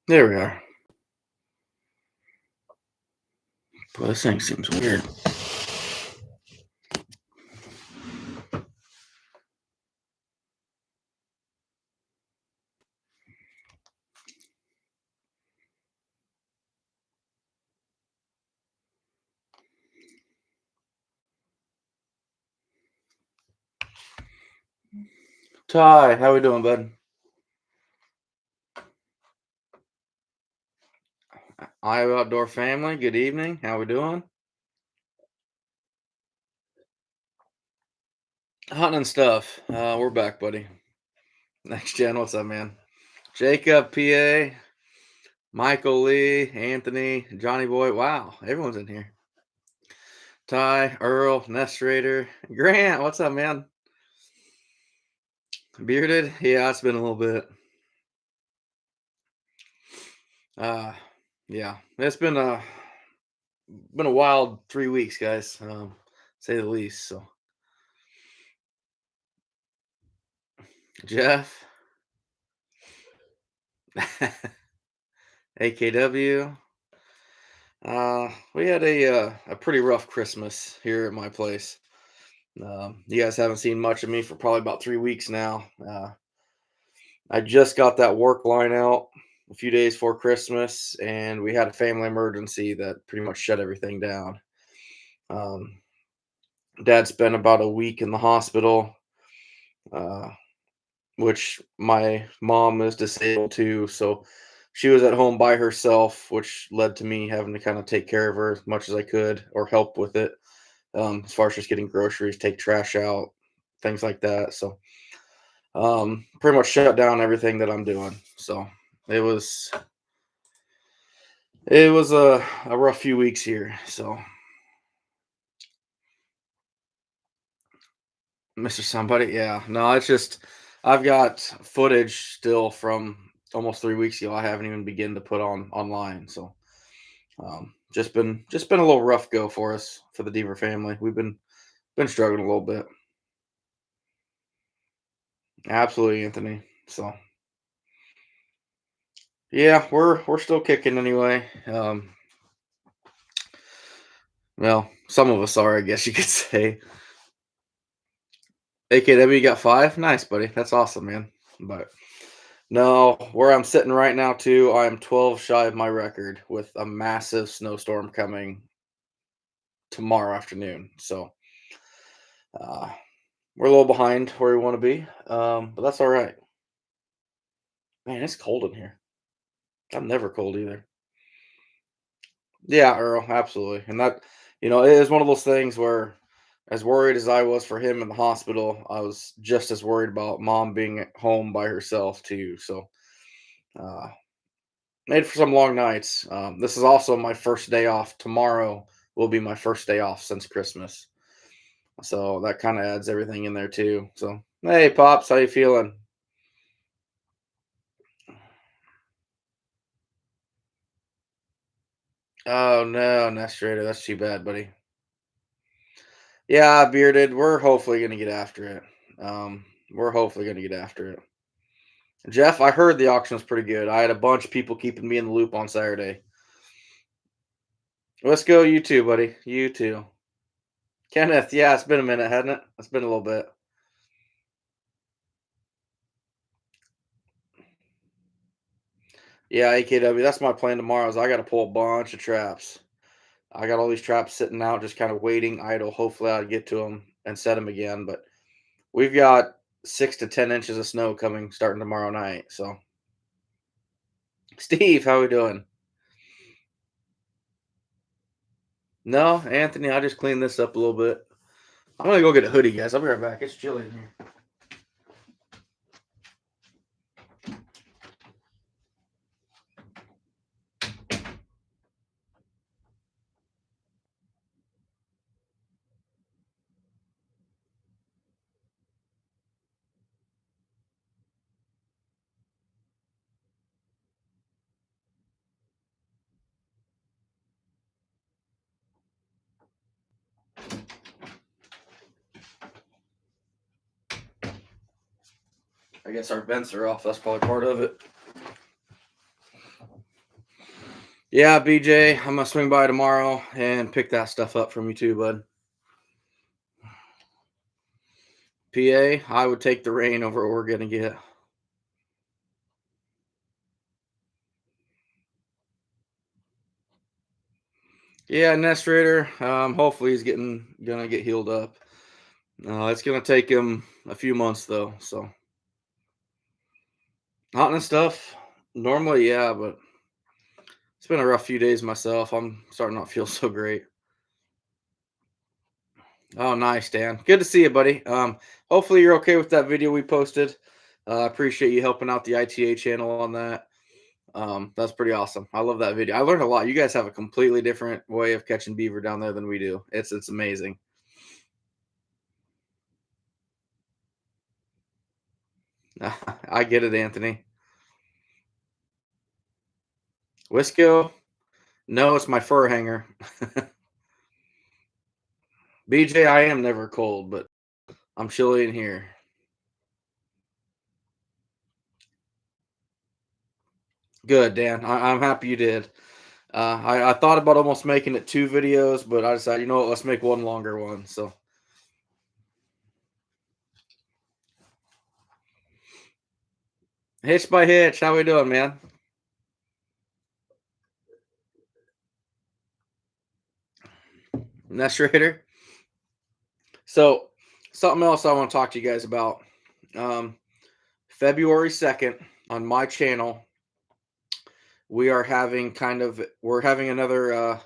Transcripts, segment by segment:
There we are. Boy, this thing seems weird. Ty, how we doing, bud? Iowa Outdoor Family, good evening. How we doing? Hunting and stuff. We're back, buddy. Next gen, what's up, man? Jacob, PA, Michael Lee, Anthony, Johnny Boy. Wow, everyone's in here. Ty, Earl, Nestrator, Grant, what's up, man? Bearded? Yeah, it's been a little bit. Uh yeah. It's been a wild 3 weeks, guys. Say the least. So Jeff, AKW. We had a pretty rough Christmas here at my place. You guys haven't seen much of me for probably about 3 weeks now. I just got that work line out a few days before Christmas, and we had a family emergency that pretty much shut everything down. Um, Dad spent about a week in the hospital, uh, which my mom is disabled too, so she was at home by herself, which led to me having to kind of take care of her as much as I could or help with it. As far as just getting groceries, take trash out, things like that. So pretty much shut down everything that I'm doing. So it was it was a rough few weeks here. So Mr. Somebody, yeah, no, it's just I've got footage still from almost 3 weeks ago. I haven't even begun to put on online. So just been a little rough go for us for the Deaver family. We've been struggling a little bit. Absolutely, Anthony. So yeah, we're still kicking anyway. Well, some of us are, I guess you could say. AKW got 5. Nice, buddy. That's awesome, man. But no, where I'm sitting right now, too, I'm 12 shy of my record with a massive snowstorm coming tomorrow afternoon. So uh, we're a little behind where we want to be, but that's all right. Man, it's cold in here. I'm never cold either. Yeah, Earl, absolutely. And that, it is one of those things where, as worried as I was for him in the hospital, I was just as worried about mom being at home by herself too. So, uh, made for some long nights. This is also my first day off. Tomorrow will be my first day off since Christmas, so that kind of adds everything in there too. So, hey, pops, how you feeling? Oh no, Nestrator, that's too bad, buddy. Yeah, bearded. We're hopefully gonna get after it. We're hopefully gonna get after it. Jeff, I heard the auction was pretty good. I had a bunch of people keeping me in the loop on Saturday. Let's go, you too, buddy. You too. Kenneth, yeah, it's been a minute, hasn't it? It's been a little bit. Yeah, AKW, that's my plan tomorrow is I gotta pull a bunch of traps. I got all these traps sitting out, just kind of waiting idle. Hopefully I'll get to them and set them again. But we've got 6 to 10 inches of snow coming starting tomorrow night. So Steve, how we doing? No, Anthony, I just cleaned this up a little bit. I'm gonna go get a hoodie, guys. I'll be right back. It's chilly in here. I guess our vents are off. That's probably part of it. Yeah, BJ, I'm gonna swing by tomorrow and pick that stuff up from you too, bud. PA, I would take the rain over what we're gonna get. Yeah, Nest Raider. Hopefully he's gonna get healed up. It's gonna take him a few months though. So hunting and stuff. Normally, yeah, but it's been a rough few days myself. I'm starting to not feel so great. Oh, nice, Dan. Good to see you, buddy. Hopefully you're okay with that video we posted. I appreciate you helping out the ITA channel on that. That's pretty awesome. I love that video. I learned a lot. You guys have a completely different way of catching beaver down there than we do. It's amazing. I get it, Anthony. Wisco? No, it's my fur hanger. BJ, I am never cold, but I'm chilly in here. Good, Dan. I'm happy you did. I thought about almost making it 2 videos, but I decided, you know what, let's make one longer one. So, Hitch by Hitch, how we doing, man? Nest Raider. So, something else I want to talk to you guys about. Um, February 2nd on my channel, we are having we're having another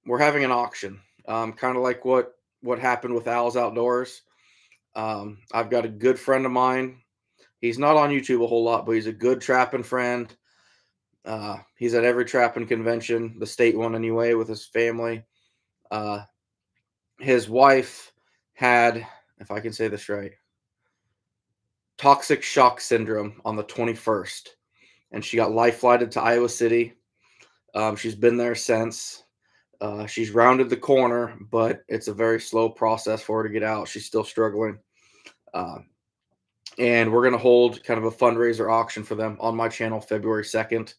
we're having an auction. Kind of like what happened with Al's Outdoors. I've got a good friend of mine. He's not on YouTube a whole lot, but he's a good trapping friend. He's at every trapping convention, the state one anyway, with his family. Uh, his wife had, if I can say this right, toxic shock syndrome on the 21st, and she got life flighted to Iowa City. She's been there since. She's rounded the corner, but it's a very slow process for her to get out. She's still struggling. Uh, and we're going to hold kind of a fundraiser auction for them on my channel February 2nd.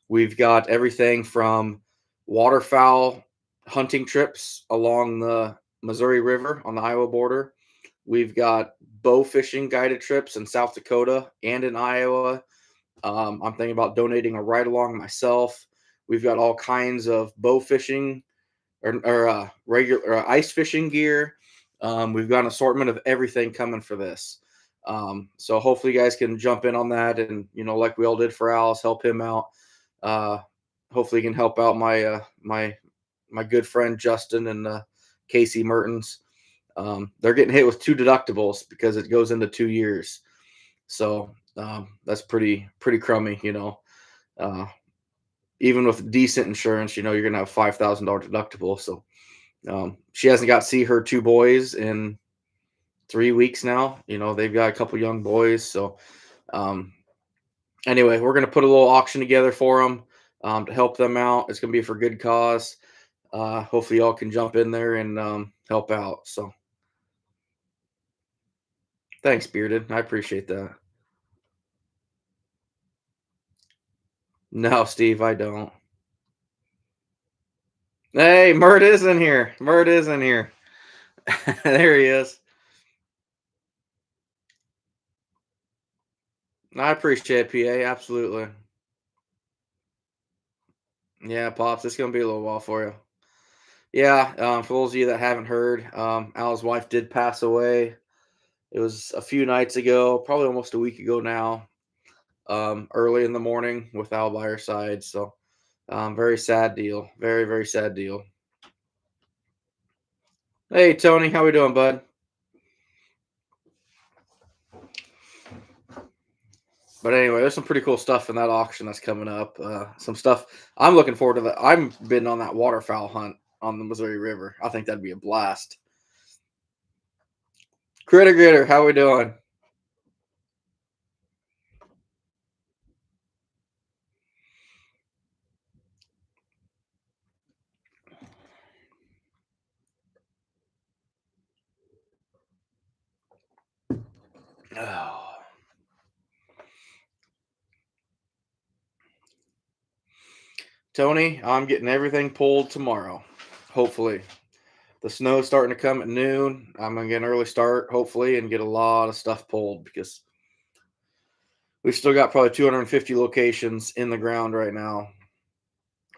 We've got everything from waterfowl hunting trips along the Missouri River on the Iowa border. We've got bow fishing guided trips in South Dakota and in Iowa. I'm thinking about donating a ride along myself. We've got all kinds of bow fishing or regular ice fishing gear. We've got an assortment of everything coming for this. So hopefully you guys can jump in on that, and like we all did for Alice, help him out. Uh, Hopefully you can help out my good friend Justin and Casey Mertens. They're getting hit with 2 deductibles because it goes into 2 years. So that's pretty crummy. Uh, Even with decent insurance, you're gonna have $5,000 deductible. So she hasn't got to see her 2 boys in 3 weeks now. They've got a couple young boys. So um, anyway, we're gonna put a little auction together for them to help them out. It's gonna be for good cause. Hopefully, y'all can jump in there and help out. So thanks, Bearded. I appreciate that. No, Steve, I don't. Hey, Mert is in here. Mert is in here. There he is. I appreciate it, PA. Absolutely. Yeah, Pops, it's gonna be a little while for you. Yeah, for those of you that haven't heard, Al's wife did pass away. It was a few nights ago, probably almost a week ago now. Early in the morning with Al by her side. So, very sad deal. Very, very sad deal. Hey, Tony, how we doing, bud? But anyway, there's some pretty cool stuff in that auction that's coming up. Some stuff I'm looking forward to. That I'm been on that waterfowl hunt on the Missouri River. I think that'd be a blast. Critter, how we doing? Oh. Tony, I'm getting everything pulled tomorrow. Hopefully. The snow's starting to come at noon. I'm gonna get an early start, hopefully, and get a lot of stuff pulled because we've still got probably 250 locations in the ground right now.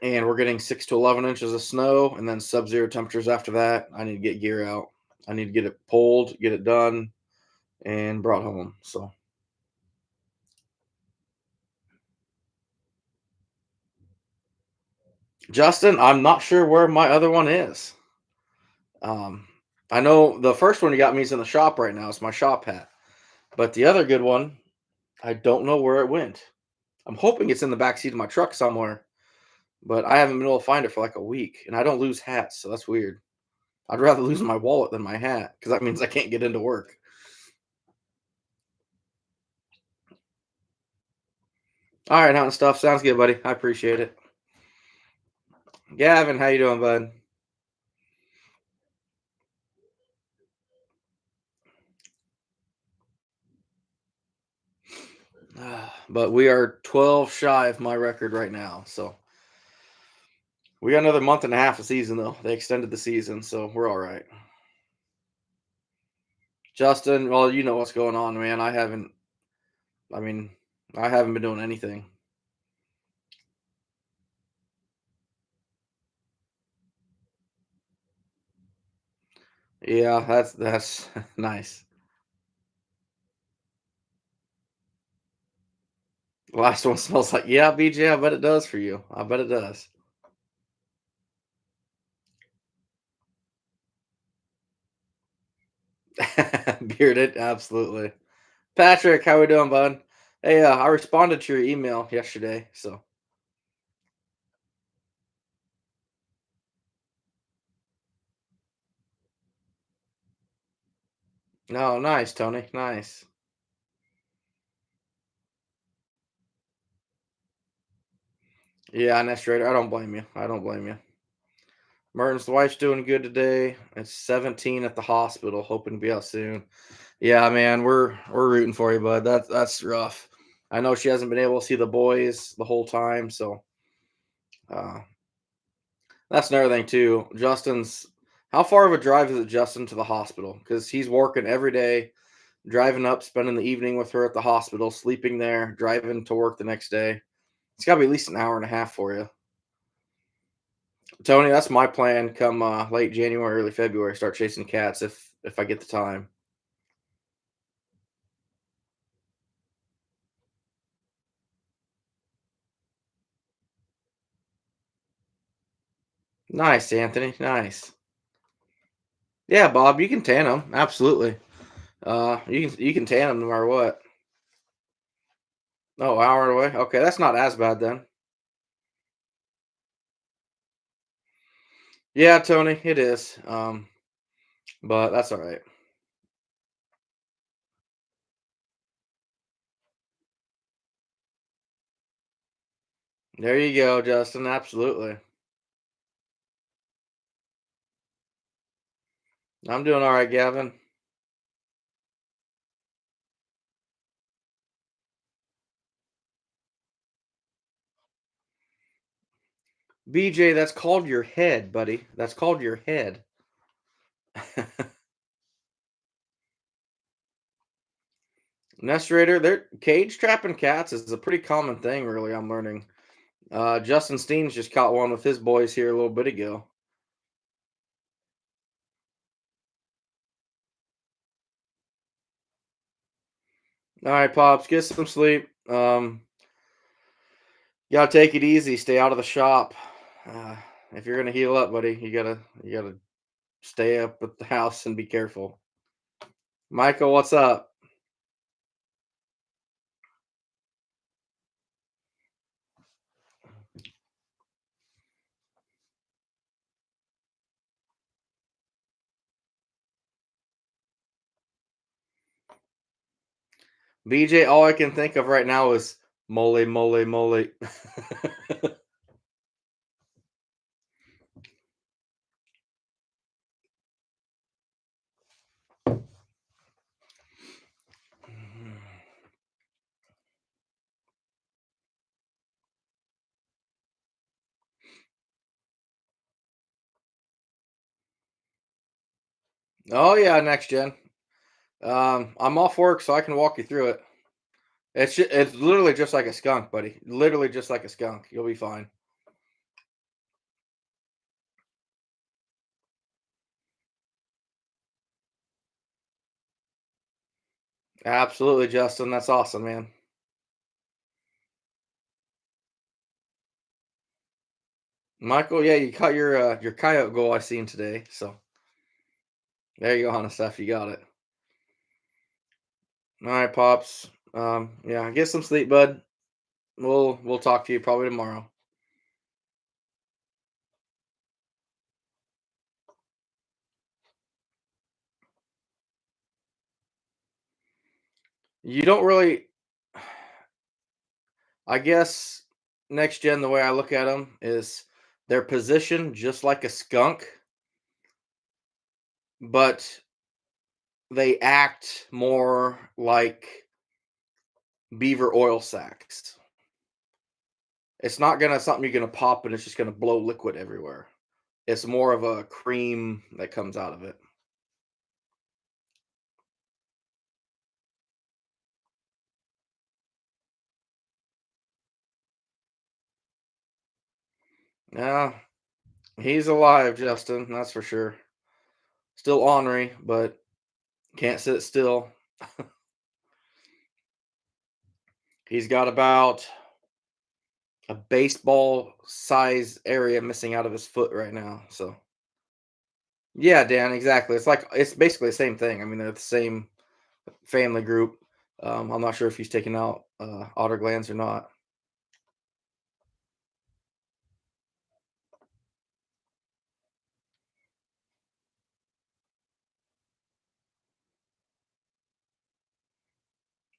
And we're getting 6 to 11 inches of snow and then sub-zero temperatures after that. I need to get gear out. I need to get it pulled, get it done, and brought home. So Justin, I'm not sure where my other one is. Um, I know the first one you got me is in the shop right now. It's my shop hat. But the other good one, I don't know where it went. I'm hoping it's in the back seat of my truck somewhere, but I haven't been able to find it for like a week. And I don't lose hats, so that's weird. I'd rather lose my wallet than my hat because that means I can't get into work. All right, hunting stuff. Sounds good, buddy. I appreciate it. Gavin, how you doing, bud? But we are 12 shy of my record right now. So we got another month and a half of season, though. They extended the season, so we're all right. Justin, well, you know what's going on, man. I mean, I haven't been doing anything. Yeah, that's nice. The last one smells like, yeah, BJ, I bet it does for you. I bet it does. Bearded, absolutely. Patrick, how we doing, bud? Hey, I responded to your email yesterday, so no, nice, Tony, nice. Yeah, Nest Raider, I don't blame you. I don't blame you. Merton's wife's doing good today. It's 17 at the hospital, hoping to be out soon. Yeah, man, we're rooting for you, bud. That's rough. I know she hasn't been able to see the boys the whole time, so uh, that's another thing too. Justin's how far of a drive is it, Justin, to the hospital? Because he's working every day, driving up, spending the evening with her at the hospital, sleeping there, driving to work the next day. It's got to be at least an hour and a half for you, Tony. That's my plan. Come late January, early February, start chasing cats if I get the time. Nice, Anthony. Nice. Yeah, Bob, you can tan them. Absolutely. You can tan them no matter what. Oh, hour away. Okay, that's not as bad then. Yeah, Tony, it is. But that's all right. There you go, Justin. Absolutely. I'm doing all right, Gavin. BJ, that's called your head, buddy. That's called your head. Nesterator, they're cage trapping cats is a pretty common thing, really. I'm learning. Justin Steens just caught one with his boys here a little bit ago. All right, pops, get some sleep. You gotta take it easy. Stay out of the shop. Uh, if you're gonna heal up, buddy, you gotta stay up at the house and be careful. Michael, what's up? BJ, all I can think of right now is mole, mole, mole. Oh yeah, next gen. I'm off work, so I can walk you through it. It's literally just like a skunk, buddy. Literally just like a skunk. You'll be fine. Absolutely, Justin. That's awesome, man. Michael, yeah, you caught your coyote goal I seen today. So there you go, honest stuff. You got it. All right, pops. Yeah, get some sleep, bud. We'll talk to you probably tomorrow. You don't really, I guess, next gen. The way I look at them is they're positioned just like a skunk, but they act more like beaver oil sacks. It's not gonna something you're gonna pop and it's just gonna blow liquid everywhere. It's more of a cream that comes out of it. Yeah, he's alive, Justin. That's for sure. Still ornery, but can't sit still. He's got about a baseball size area missing out of his foot right now. So yeah, Dan, exactly. It's basically the same thing. I mean, they're the same family group. I'm not sure if he's taken out otter glands or not.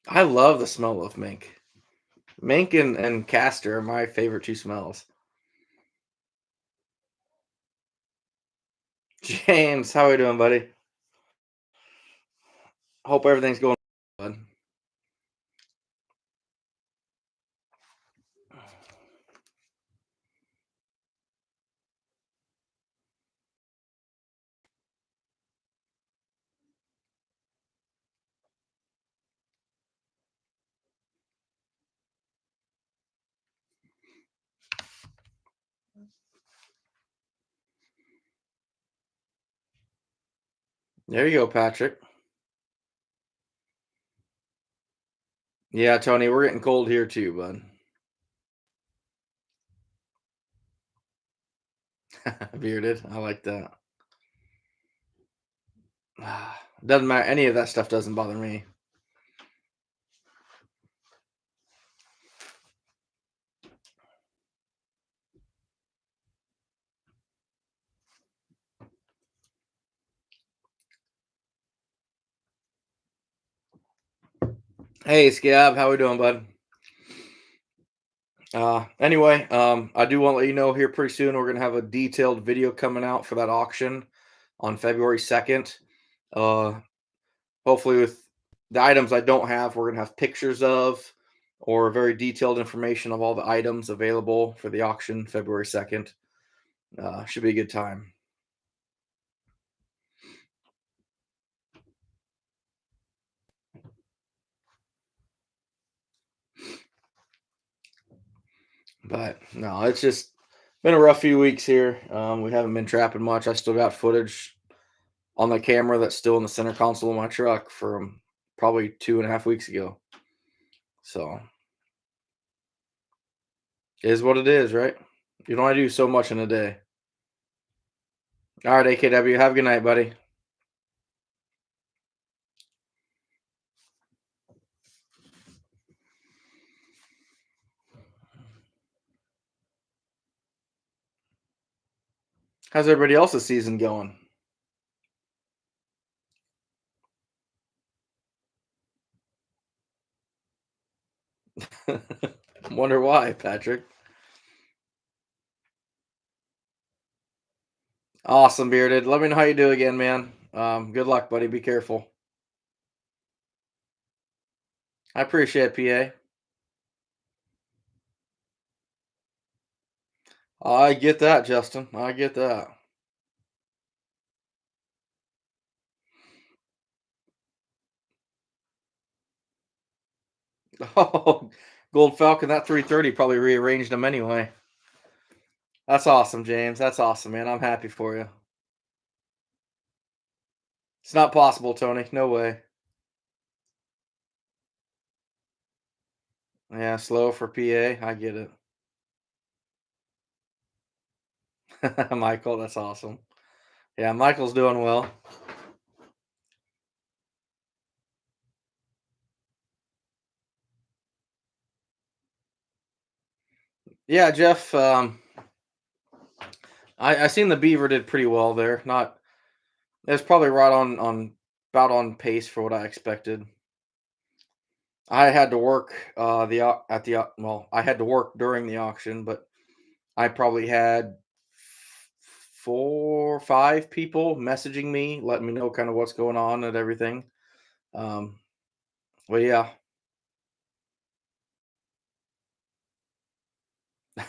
I love the smell of mink. Mink and castor are my favorite two smells. James, how are we doing, buddy? Hope everything's going good. There you go, Patrick. Yeah, Tony, we're getting cold here too, bud. Bearded. I like that. Doesn't matter. Any of that stuff doesn't bother me. Hey, Scab, how we doing, bud? Anyway, I do want to let you know here pretty soon we're gonna have a detailed video coming out for that auction on February 2nd. Uh, hopefully with the items I don't have, we're gonna have pictures of or very detailed information of all the items available for the auction February 2nd. Should be a good time. But no, it's just been a rough few weeks here. We haven't been trapping much. I still got footage on the camera that's still in the center console of my truck from probably 2.5 weeks ago. So it is what it is, right? You don't want to do so much in a day. All right, AKW. Have a good night, buddy. How's everybody else's season going? Wonder why, Patrick. Awesome, bearded. Let me know how you do again, man. Good luck, buddy. Be careful. I appreciate it, PA. I get that, Justin. I get that. Oh, Gold Falcon, that 330 probably rearranged them anyway. That's awesome, James. That's awesome, man. I'm happy for you. It's not possible, Tony. No way. Yeah, slow for PA. I get it. Michael, that's awesome. Yeah, Michael's doing well. Yeah, Jeff. I seen the Beaver did pretty well there. Not it's probably right on about on pace for what I expected. I had to work at the well, I had to work during the auction, but I probably had 4 or 5 people messaging me, letting me know kind of what's going on and everything. Um, well, yeah,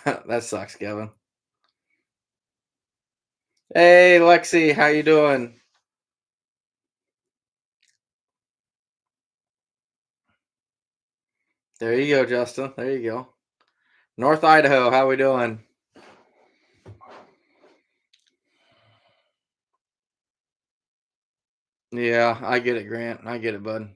that sucks, Kevin. Hey, Lexi, how you doing? There you go, Justin. There you go. North Idaho, how we doing? Yeah, I get it, Grant. I get it, bud.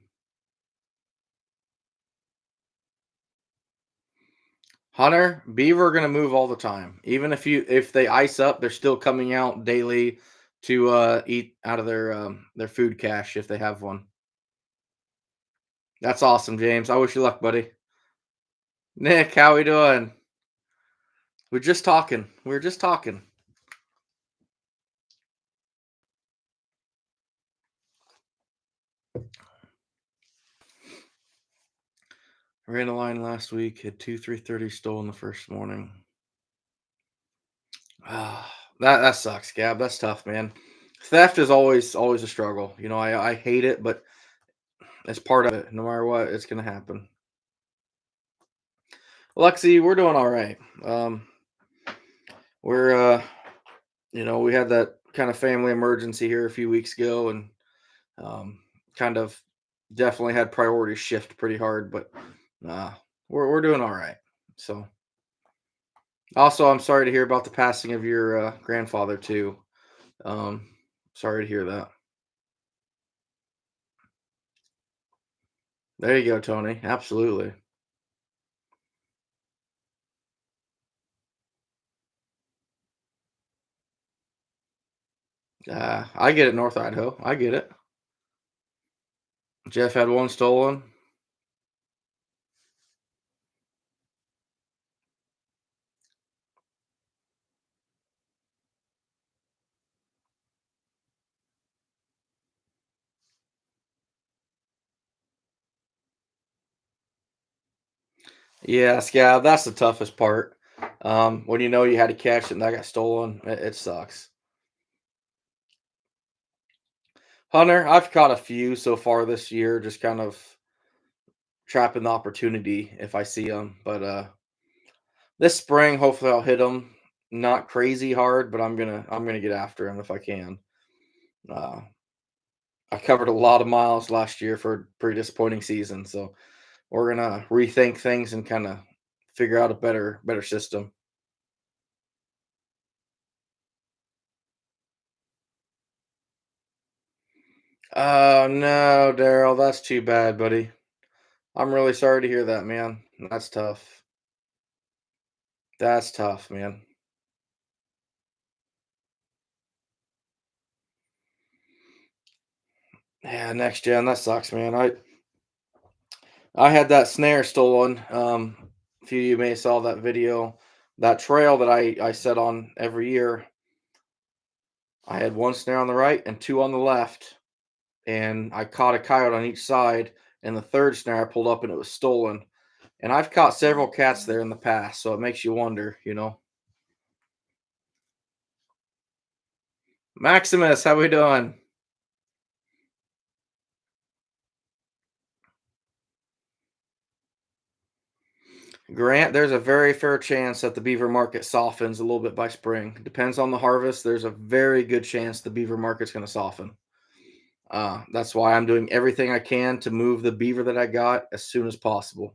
Hunter, beaver are gonna move all the time. Even if they ice up, they're still coming out daily to eat out of their food cache if they have one. That's awesome, James. I wish you luck, buddy. Nick, how we doing? We're just talking. We are just talking. Ran a line last week. Had two 330 stolen the first morning. Ah, that sucks, Gab. That's tough, man. Theft is always a struggle. You know, I hate it, but it's part of it. No matter what, it's gonna happen. Lexi, we're doing all right. We're we had that kind of family emergency here a few weeks ago, and um, kind of definitely had priorities shift pretty hard, but uh, we're doing all right. So, also, I'm sorry to hear about the passing of your grandfather too. Um, Sorry to hear that. There you go, Tony. Absolutely. I get it, North Idaho. I get it. Jeff had one stolen. Yeah, Scab, that's the toughest part. When you know you had to catch it and that got stolen, it sucks. Hunter, I've caught a few so far this year, just kind of trapping the opportunity if I see them. But this spring, hopefully, I'll hit them. Not crazy hard, but I'm gonna get after them if I can. Uh, I covered a lot of miles last year for a pretty disappointing season, so we're gonna rethink things and kind of figure out a better system. Oh no, Daryl, that's too bad, buddy. I'm really sorry to hear that, man. That's tough. That's tough, man. Yeah, next gen, that sucks, man. I had that snare stolen. A few of you may have saw that video. That trail that I set on every year, I had one snare on the right and two on the left, and I caught a coyote on each side. And the third snare I pulled up and it was stolen. And I've caught several cats there in the past, so it makes you wonder, you know. Maximus, how we doing? Grant, there's a very fair chance that the beaver market softens a little bit by spring. Depends on the harvest. There's a very good chance the beaver market's going to soften. That's why I'm doing everything I can to move the beaver that I got as soon as possible.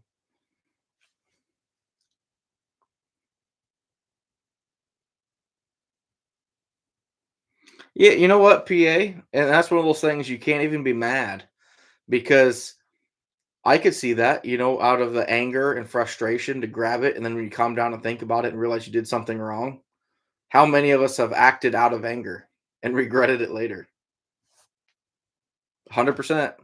Yeah, you know what, PA? And that's one of those things you can't even be mad because I could see that, out of the anger and frustration to grab it. And then when you calm down and think about it and realize you did something wrong, how many of us have acted out of anger and regretted it later? 100%.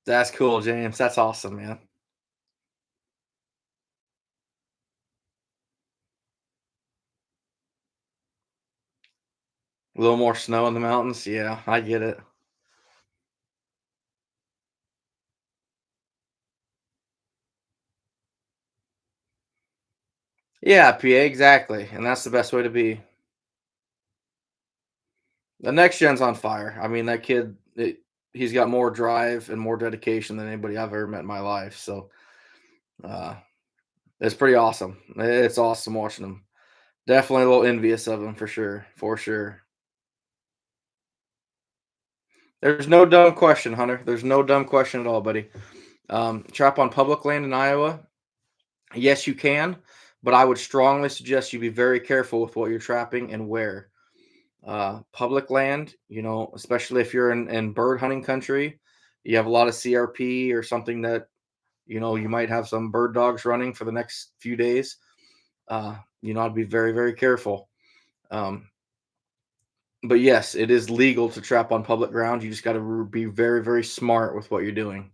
That's cool, James. That's awesome, man. A little more snow in the mountains. Yeah, I get it. Yeah, PA, exactly. And that's the best way to be. The next gen's on fire. I mean, that kid, he's got more drive and more dedication than anybody I've ever met in my life. So uh, it's pretty awesome. It's awesome watching him. Definitely a little envious of him for sure. For sure. There's no dumb question, Hunter. There's no dumb question at all, buddy. Trap on public land in Iowa. Yes, you can, but I would strongly suggest you be very careful with what you're trapping and where. Public land, especially if you're in bird hunting country, you have a lot of CRP or something that, you might have some bird dogs running for the next few days. I'd be very, very careful. Um, but yes, it is legal to trap on public ground. You just got to be very, very smart with what you're doing.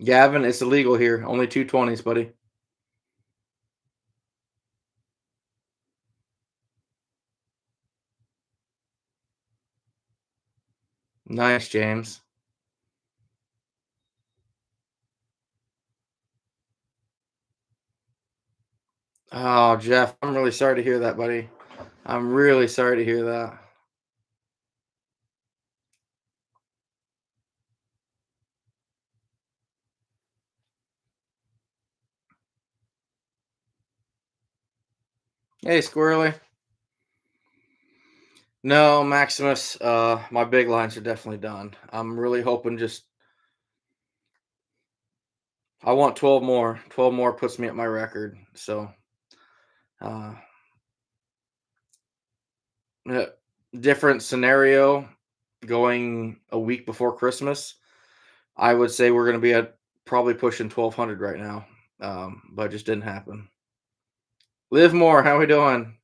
Gavin, it's illegal here. Only 220s, buddy. Nice, James. Oh, Jeff, I'm really sorry to hear that, buddy. I'm really sorry to hear that. Hey, Squirrely. No, Maximus, my big lines are definitely done. I'm really hoping just I want 12 more. 12 more puts me at my record. So, uh, yeah, different scenario going a week before Christmas. I would say we're going to be at probably pushing 1200 right now. But it just didn't happen. Live more. How we doing?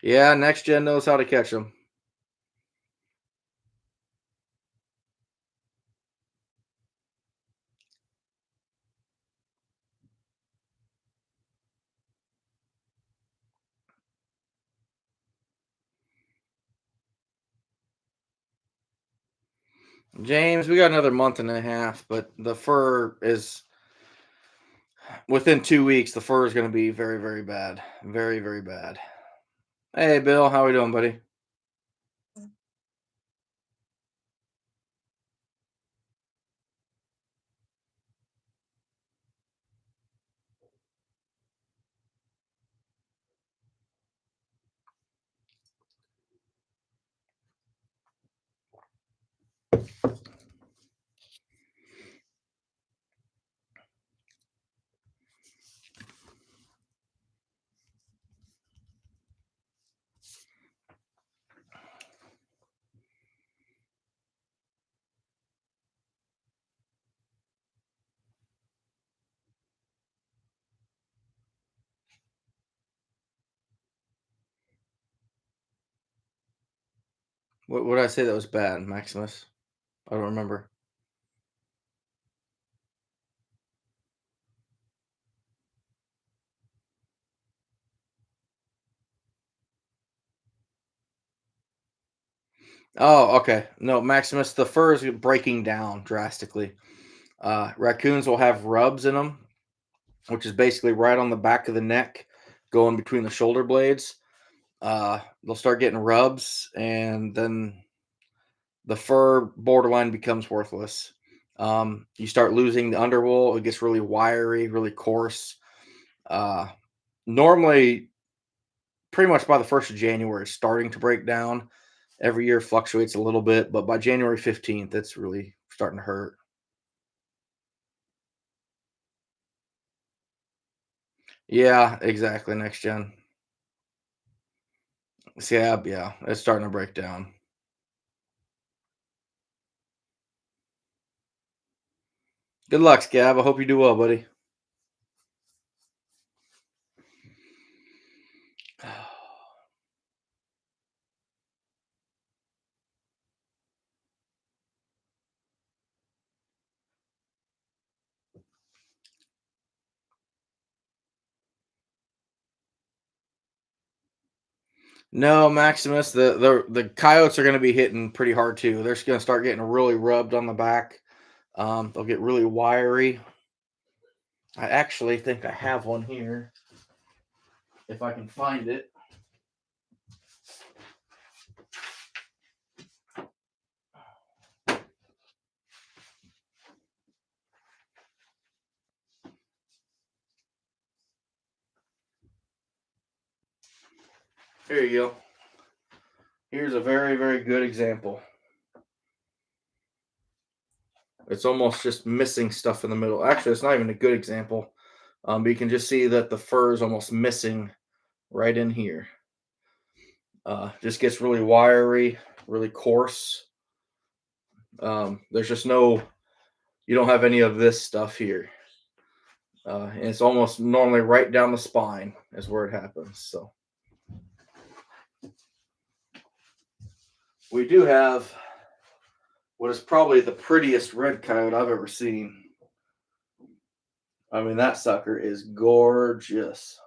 Yeah, next gen knows how to catch them. James, we got another month and a half, but the fur is within 2 weeks. The fur is going to be very, very bad. Very, very bad. Hey, Bill, how we doing, buddy? What did I say that was bad, Maximus? I don't remember. Oh, okay. No, Maximus, the fur is breaking down drastically. Raccoons will have rubs in them, which is basically right on the back of the neck, going between the shoulder blades. They'll start getting rubs, and then the fur borderline becomes worthless. You start losing the underwool. It gets really wiry, really coarse. Uh, Normally, pretty much by the 1st of January, it's starting to break down. Every year fluctuates a little bit, but by January 15th, it's really starting to hurt. Yeah, exactly. Next gen. Scab, yeah, it's starting to break down. Good luck, Scab. I hope you do well, buddy. No, Maximus, the coyotes are going to be hitting pretty hard too. They're going to start getting really rubbed on the back. They'll get really wiry. I actually think I have one here if I can find it. Here you go. Here's a very, very good example. It's almost just missing stuff in the middle. Actually, it's not even a good example. But you can just see that the fur is almost missing right in here. Just gets really wiry, really coarse. There's just no, you don't have any of this stuff here. And it's almost normally right down the spine is where it happens. So we do have what is probably the prettiest red coyote I've ever seen. I mean, that sucker is gorgeous.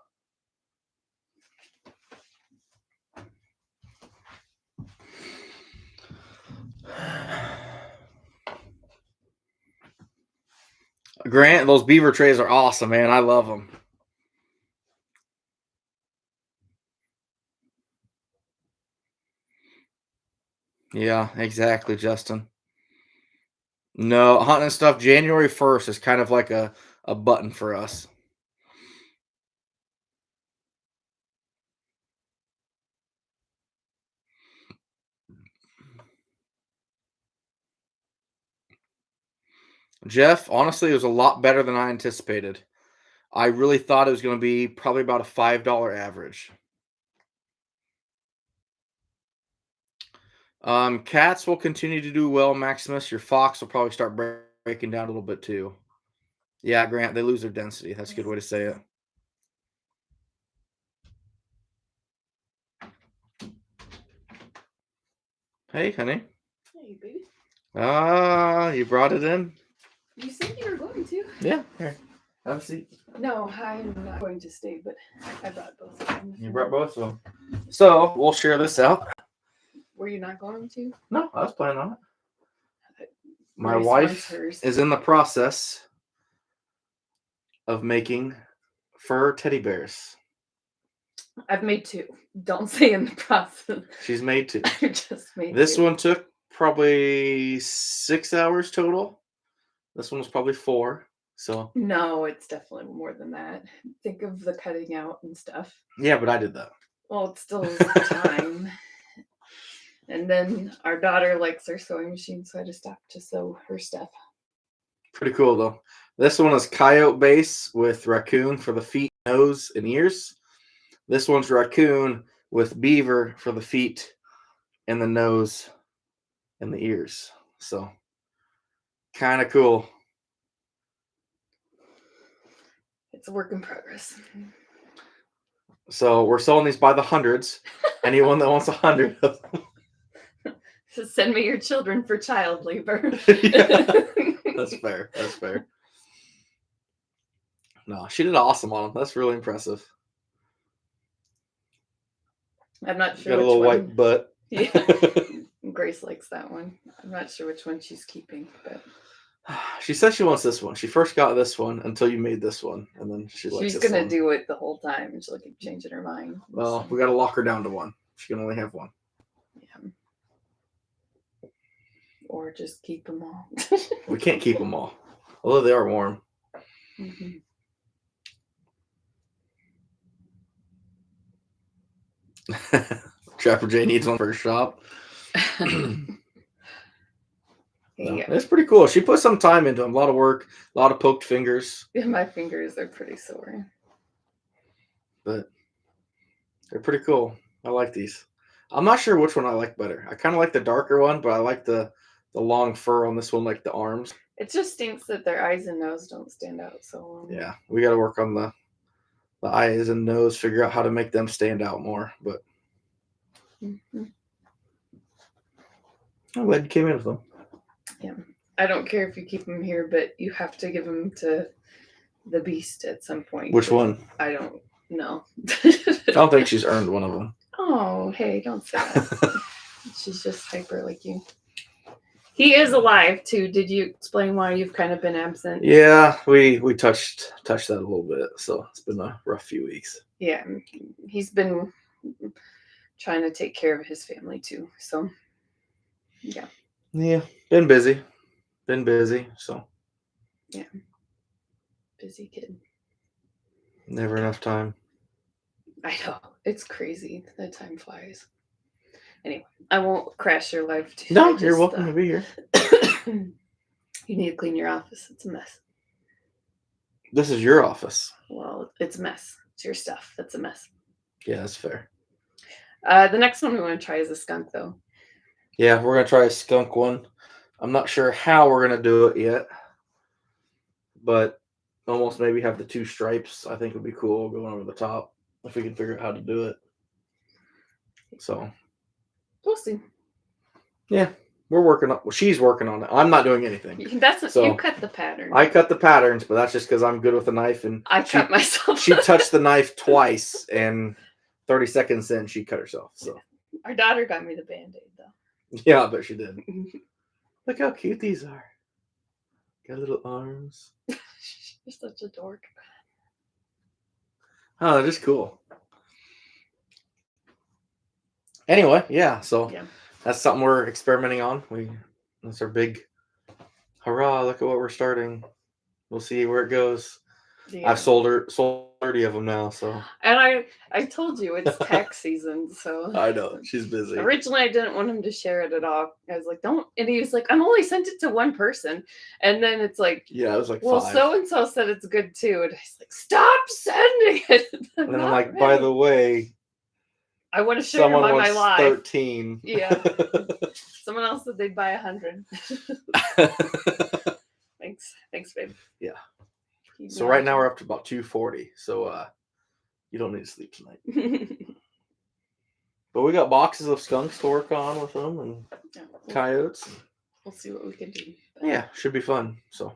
Grant, those beaver trays are awesome, man. I love them. Yeah, exactly, Justin. No, hunting and stuff. January 1st is kind of like a button for us. Jeff, honestly, it was a lot better than I anticipated. I really thought it was going to be probably about a $5 average. Cats will continue to do well, Maximus. Your fox will probably start breaking down a little bit too. Yeah, Grant, they lose their density. That's a good way to say it. Hey, honey. Hey, baby. You brought it in? You said you were going to. Yeah, here. Have a seat. No, I'm not going to stay, but I brought both of them. You brought both of them. So we'll share this out. Were you not going to? No, I was planning on it. My Royce wife wants hers. is in the process of making fur teddy bears. I've made two. Don't say in the process. She's made two. I just made This two. one took probably 6 hours total. This one was probably 4. So No, it's definitely more than that. Think of the cutting out and stuff. yeah, but I did that. Well, it's still time. And then our daughter likes her sewing machine, so I just stopped to sew her stuff. Pretty cool though. This one is coyote base with raccoon for the feet, nose, and ears. This one's raccoon with beaver for the feet and the nose and the ears. So kind of cool. It's a work in progress. So we're selling these by the hundreds. Anyone that wants 100 of them. Just send me your children for child labor. Yeah, that's fair. That's fair. No, she did awesome on them. That's really impressive. I'm not sure. Got a little white butt. Yeah. Grace likes that one. I'm not sure which one she's keeping, but She says she wants this one. She first got this one until you made this one, and then she likes she's this gonna one. do it the whole time, and she'll keep changing her mind. Well, So, we got to lock her down to one. She can only have one. yeah. Or just keep them all. We can't keep them all, although they are warm. Mhm. Trapper J needs one for her shop. No, Yeah. it's pretty cool. She put some time into them. A lot of work, a lot of poked fingers, Yeah, my fingers are pretty sore. but they're pretty cool. I like these. I'm not sure which one I like better. I kind of like the darker one, but I like the long fur on this one, like the arms. It just stinks that their eyes and nose don't stand out so well. Yeah, we got to work on the eyes and nose, figure out how to make them stand out more. But Mhm. I'm glad you came in with them. Yeah. I don't care if you keep them here, but you have to give them to the beast at some point. Which one? I don't know. I don't think she's earned one of them. Oh, hey, don't say that. She's just hyper like you. He is alive too. Did you explain why you've kind of been absent? Yeah, we touched that a little bit, so it's been a rough few weeks. Yeah, he's been trying to take care of his family too. So, yeah. Yeah, been busy. So Yeah. Busy kid. never enough time. I know. It's crazy. The time flies. Anyway, I won't crash your life too. No, you're welcome to be here. You need to clean your office. It's a mess. This is your office. Well, it's a mess. It's your stuff. That's a mess. Yeah, that's fair. The next one we want to try is a skunk, though. Yeah, we're gonna try a skunk one. I'm not sure how we're gonna do it yet, but almost maybe have the two stripes. I think would be cool going over the top if we can figure out how to do it. So We'll see. yeah, we're working on. Well, she's working on it. I'm not doing anything. That's So, you cut the pattern. I cut the patterns, but that's just because I'm good with a knife. And I cut myself. she touched the knife twice, and 30 seconds in, she cut herself. So Our daughter got me the Band-Aid, though. yeah, I bet she did. Look how cute these are. Got little arms. You're such a dork. Oh, they're just cool. Anyway, yeah, so Yeah. that's something we're experimenting on. That's our big hurrah, look at what we're starting. We'll see where it goes. Yeah. I've sold 30 of them now, so And I told you it's tax season, so I know she's busy. originally I didn't want him to share it at all. I was like, don't, and he was like, I'm only sent it to one person. And then it's like, Yeah, it was like well, 5. so and so said it's good too. And he's like, stop sending it. And then I'm like, by the way, I want to share him someone on my wants live. 13. Yeah. Someone else said they'd buy 100. Thanks, babe. Yeah. So right now we're up to about 240. So you don't need to sleep tonight. But we got boxes of skunks to work on with them and coyotes. We'll see what we can do. Yeah, should be fun. So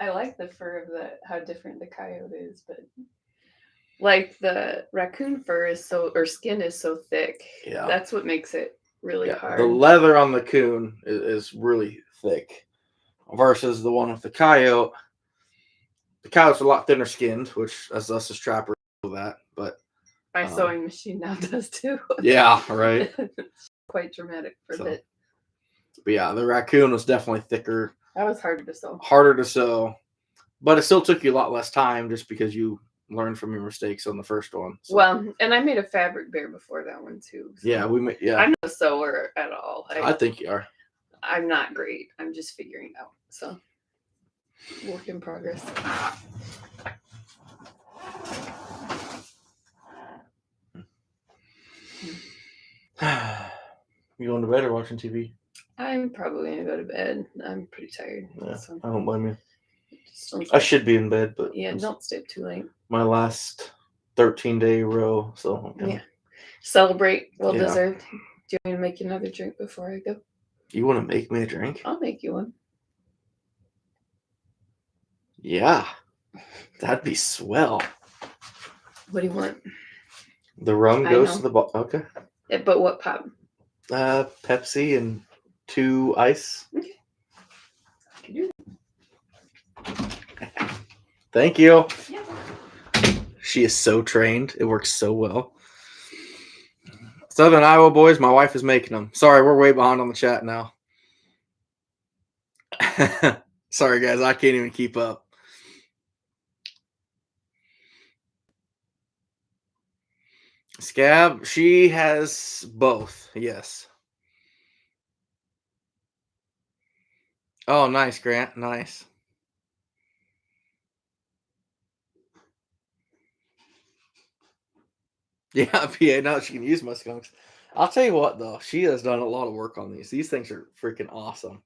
I like the fur of how different the coyote is, but like the raccoon fur or skin is so thick. yeah, That's what makes it really hard. The leather on the coon is really thick versus the one with the coyote. The coyote's a lot thinner skinned, which as us as trappers know that. But my sewing machine now does too. Yeah, right. It's quite dramatic for a bit. But yeah, the raccoon was definitely thicker. That was harder to sew. Harder to sew. But it still took you a lot less time just because you learned from your mistakes on the first one. So. Well, and I made a fabric bear before that one too. So. Yeah, I'm not a sewer at all. I think you are. I'm not great. I'm just figuring it out. So, work in progress. You going to bed or watching TV? I'm probably gonna go to bed. I'm pretty tired. Yeah, so. I don't blame you. Don't I should be in bed, but yeah, don't stay up too late. My last 13-day row, so yeah. Celebrate. Well Yeah. deserved. Do you want me to make you another drink before I go? You want to make me a drink? I'll make you one. Yeah, that'd be swell. What do you want? The rum I goes know. to the bottom. Okay. But what pop? Pepsi and 2 ice. Okay. I can do Thank you. that. Yeah. She is so trained. It works so well. Southern Iowa boys, my wife is making them. Sorry, we're way behind on the chat now. Sorry, guys, I can't even keep up. Scab, she has both. Yes. Oh, nice, Grant. Nice. Yeah, PA. Now she can use my skunks. I'll tell you what, though, she has done a lot of work on these. These things are freaking awesome.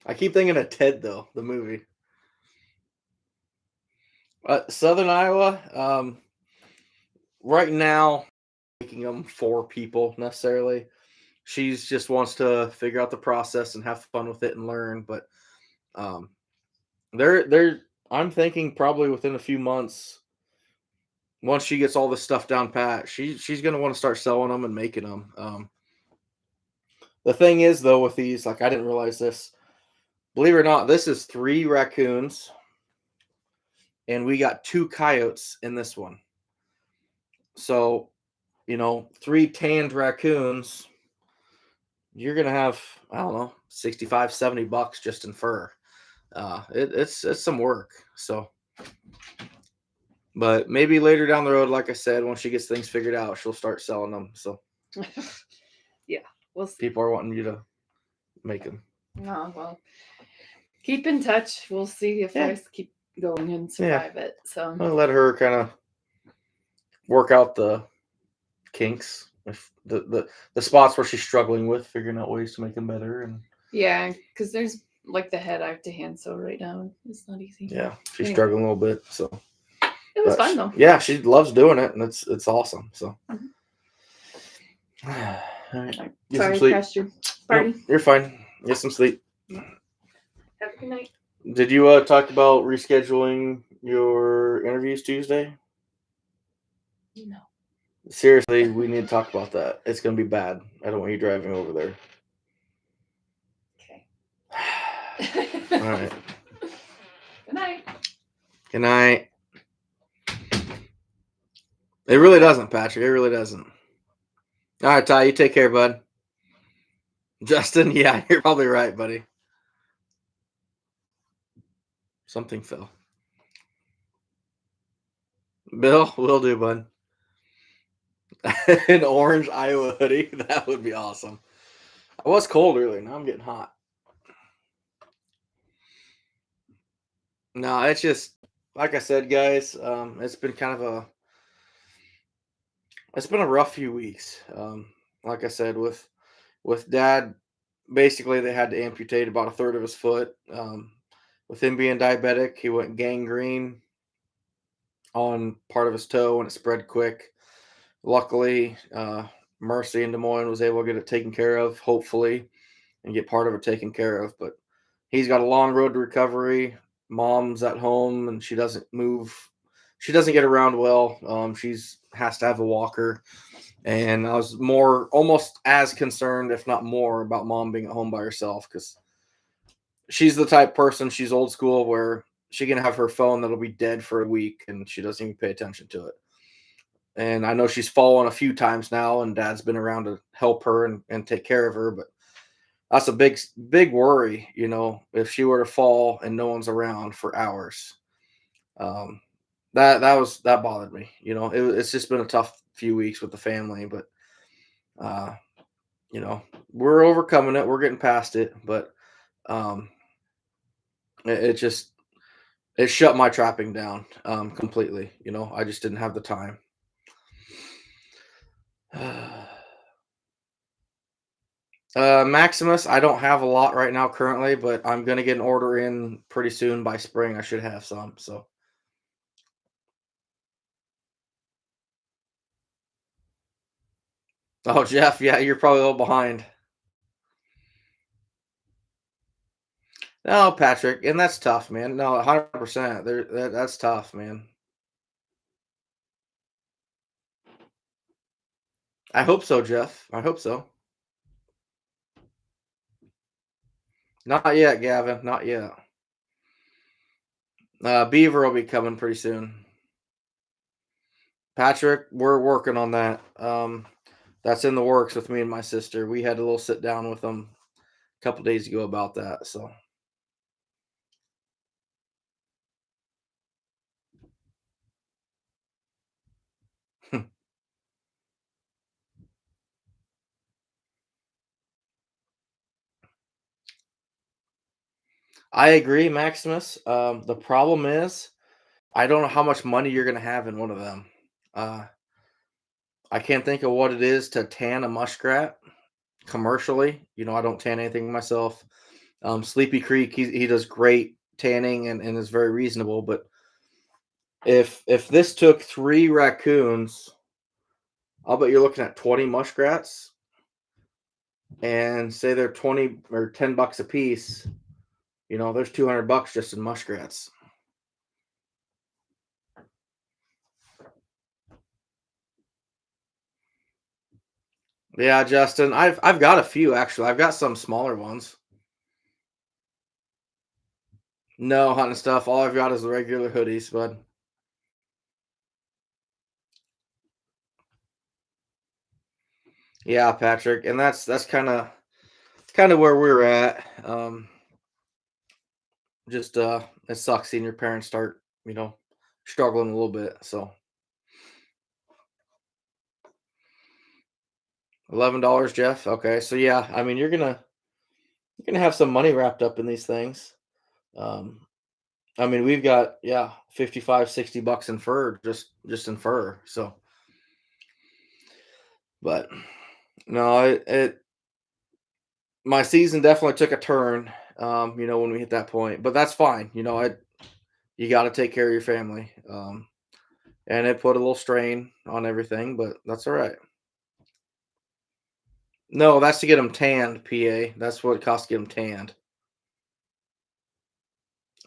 I keep thinking of Ted, though, the movie. Southern Iowa, right now, making them for people necessarily. She's just wants to figure out the process and have fun with it and learn. But um, they're. I'm thinking probably within a few months, once she gets all this stuff down pat, she's gonna want to start selling them and making them. The thing is, though, with these, like I didn't realize this. Believe it or not, this is 3 raccoons, and we got 2 coyotes in this one. So, 3 tanned raccoons, you're gonna have, I don't know, 65, $70 just in fur. It's some work. So, but maybe later down the road, like I said, once she gets things figured out, she'll start selling them. So Yeah, we'll see. people are wanting you to make them. Oh, well, keep in touch. We'll see if Yeah. I keep going and survive it. So I'll let her kind of work out the kinks, if the spots where she's struggling with, figuring out ways to make them better. And yeah, because there's like the head I have to hand sew right now. It's not easy. yeah, she's Anyway. struggling a little bit. So It was fun though. Yeah, she loves doing it, and it's awesome. So. Mhm. All right. Get some Sorry, sleep. crashed your party. Nope, you're fine. Get some sleep. Have a good night. Did you talk about rescheduling your interviews Tuesday? No. Seriously, we need to talk about that. It's going to be bad. I don't want you driving over there. Okay. All right. Good night. Good night. It really doesn't, Patrick. It really doesn't. All right, Ty, you take care, bud. Justin, yeah, you're probably right, buddy. Something fell. Bill, will do, bud. An orange Iowa hoodie. That would be awesome. I was cold earlier. Now I'm getting hot. No, it's just like I said, guys. It's been it's been a rough few weeks. Like I said, with Dad, basically they had to amputate about a third of his foot. With him being diabetic, he went gangrene on part of his toe, and it spread quick. Luckily, Mercy in Des Moines was able to get it taken care of, hopefully, and get part of it taken care of. But he's got a long road to recovery. Mom's at home, and she doesn't move. She doesn't get around well. She's has to have a walker. And I was almost as concerned, if not more, about Mom being at home by herself, because she's the type person, she's old school, where she can have her phone that'll be dead for a week and she doesn't even pay attention to it. And I know she's fallen a few times now, and Dad's been around to help her and take care of her, but that's a big worry, if she were to fall and no one's around for hours. That bothered me. It's just been a tough few weeks with the family, but we're overcoming it. We're getting past it, but it shut my trapping down completely. I just didn't have the time. Maximus, I don't have a lot right now currently, but I'm gonna get an order in pretty soon. By spring I should have some. So oh, Jeff, yeah, you're probably a little behind. No, Patrick, and that's tough, man. No, 100%. That's tough, man. I hope so, Jeff. I hope so. Not yet, Gavin. Not yet. Beaver will be coming pretty soon. Patrick, we're working on that. That's in the works with me and my sister. We had a little sit down with them a couple days ago about that. So I agree, Maximus. The problem is I don't know how much money you're gonna have in one of them. Uh, I can't think of what it is to tan a muskrat commercially. I don't tan anything myself. Sleepy Creek, he does great tanning and is very reasonable. But if this took 3 raccoons, I'll bet you're looking at 20 muskrats, and say they're 20 or $10 a piece. There's $200 just in muskrats. Yeah, Justin, I've got a few actually. I've got some smaller ones. No hunting stuff. All I've got is the regular hoodies, bud. Yeah, Patrick, and that's kind of where we're at. Just it sucks seeing your parents start, struggling a little bit. So $11, Jeff. Okay, so yeah, I mean you're gonna have some money wrapped up in these things. Um, I mean we've got, yeah, 55, $60 in fur, just in fur. So, but no, it my season definitely took a turn. When we hit that point, but that's fine. You got to take care of your family. And it put a little strain on everything, but that's all right. No, that's to get them tanned, PA. That's what it costs to get them tanned.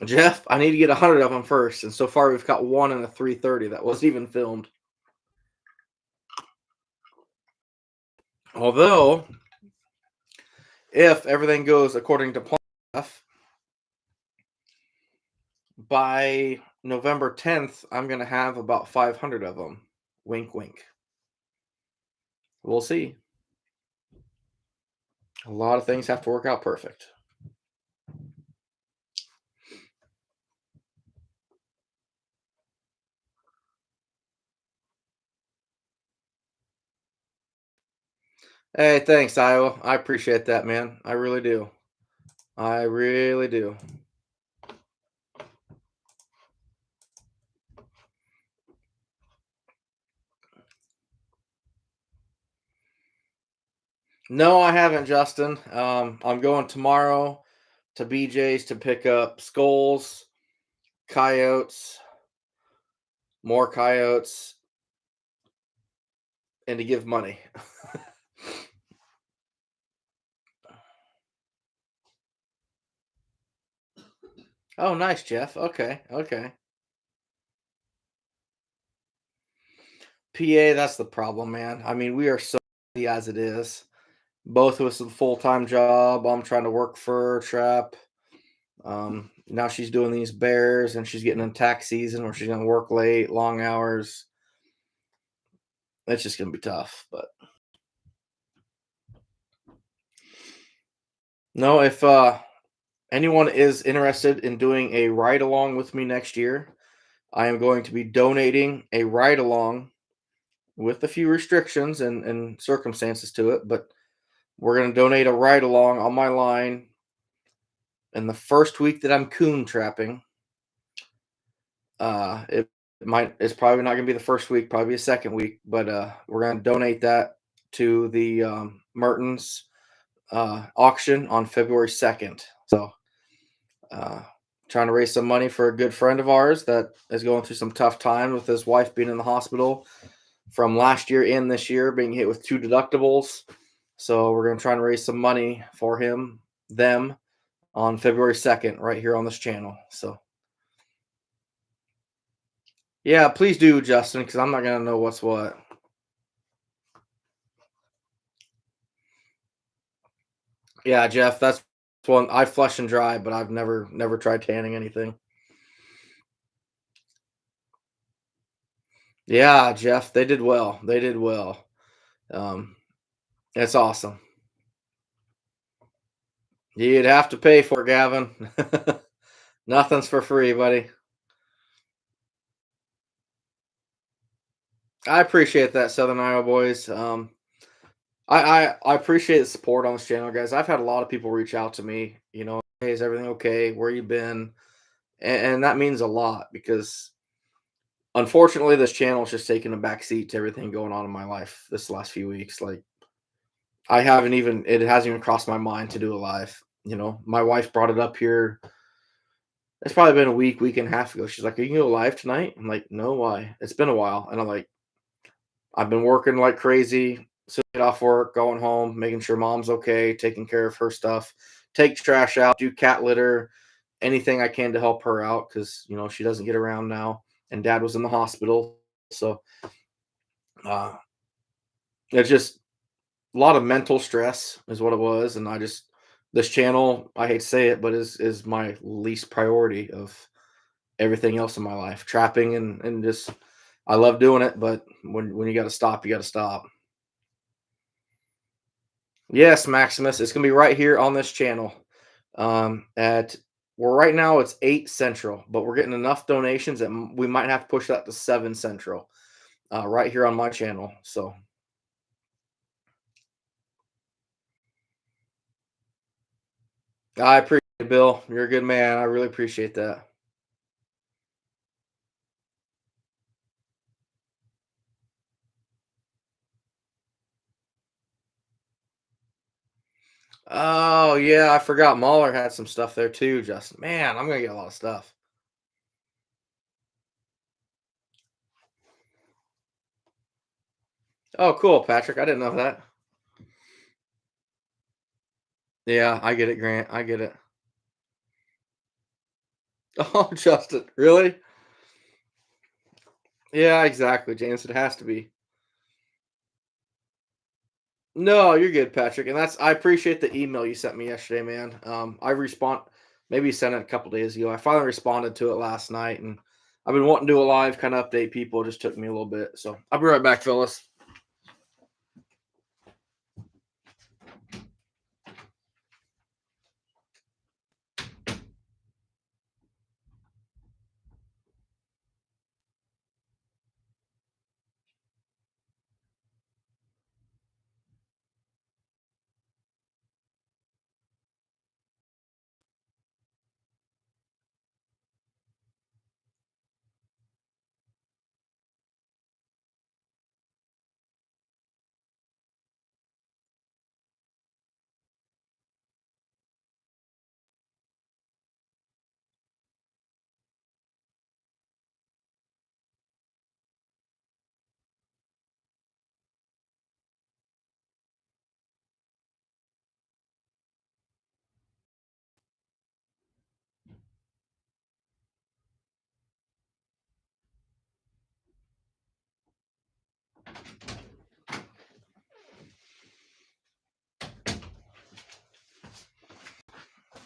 Jeff, I need to get 100 of them first, and so far we've got one in a 330 that wasn't even filmed. Although, if everything goes according to plan, by November 10th, I'm going to have about 500 of them. Wink, wink. We'll see. A lot of things have to work out perfect. Hey, thanks, Iowa. I appreciate that, man. I really do. I really do. No, I haven't, Justin. I'm going tomorrow to BJ's to pick up skulls, coyotes, more coyotes, and to give money. Oh, nice, Jeff. Okay, okay. PA, that's the problem, man. I mean, we are so busy as it is. Both of us with a full time job. I'm trying to work for trap. Now she's doing these bears, and she's getting in tax season where she's gonna work late, long hours. It's just gonna be tough. But no, if anyone is interested in doing a ride along with me next year, I am going to be donating a ride along with a few restrictions and circumstances to it, but we're going to donate a ride along on my line in the first week that I'm coon trapping. It's probably not going to be the first week, probably a second week, but we're going to donate that to the Mertens auction on February 2nd. So, uh, trying to raise some money for a good friend of ours that is going through some tough times with his wife being in the hospital from last year and this year, being hit with 2 deductibles. So we're going to try and raise some money for them on February 2nd, right here on this channel. So yeah, please do, Justin, because I'm not going to know what's what. Yeah, Jeff, that's one I flush and dry, but I've never tried tanning anything. Yeah, Jeff, they did well. They did well. Um, it's awesome. You'd have to pay for it, Gavin. Nothing's for free, buddy. I appreciate that, Southern Iowa boys. I appreciate the support on this channel, guys. I've had a lot of people reach out to me. Hey, is everything okay? Where you been? And that means a lot because unfortunately, this channel is just taking a back seat to everything going on in my life this last few weeks. Like it hasn't even crossed my mind to do a live. My wife brought it up here. It's probably been a week and a half ago. She's like, "Are you gonna go live tonight?" I'm like, "No, why?" It's been a while, and I'm like, I've been working like crazy, so get off work, going home, making sure mom's okay, taking care of her stuff, take trash out, do cat litter, anything I can to help her out because she doesn't get around now, and dad was in the hospital, so uh, it's just a lot of mental stress is what it was, and this channel, I hate to say it, but is my least priority of everything else in my life. Trapping and just I love doing it, but when you got to stop, you got to stop. Yes, Maximus, it's gonna be right here on this channel. At Well, right now it's 8 Central, but we're getting enough donations that we might have to push that to 7 Central. Right here on my channel. So I appreciate it, Bill. You're a good man. I really appreciate that. Oh yeah, I forgot Mahler had some stuff there too, Justin. Man, I'm gonna get a lot of stuff. Oh, cool, Patrick. I didn't know that. Yeah, I get it, Grant. I get it. Oh, Justin, really? Yeah, exactly, James. It has to be. No, you're good, Patrick. And I appreciate the email you sent me yesterday, man. I respond maybe you sent it a couple days ago. I finally responded to it last night, and I've been wanting to do a live kind of update people. It just took me a little bit. So I'll be right back, Phyllis.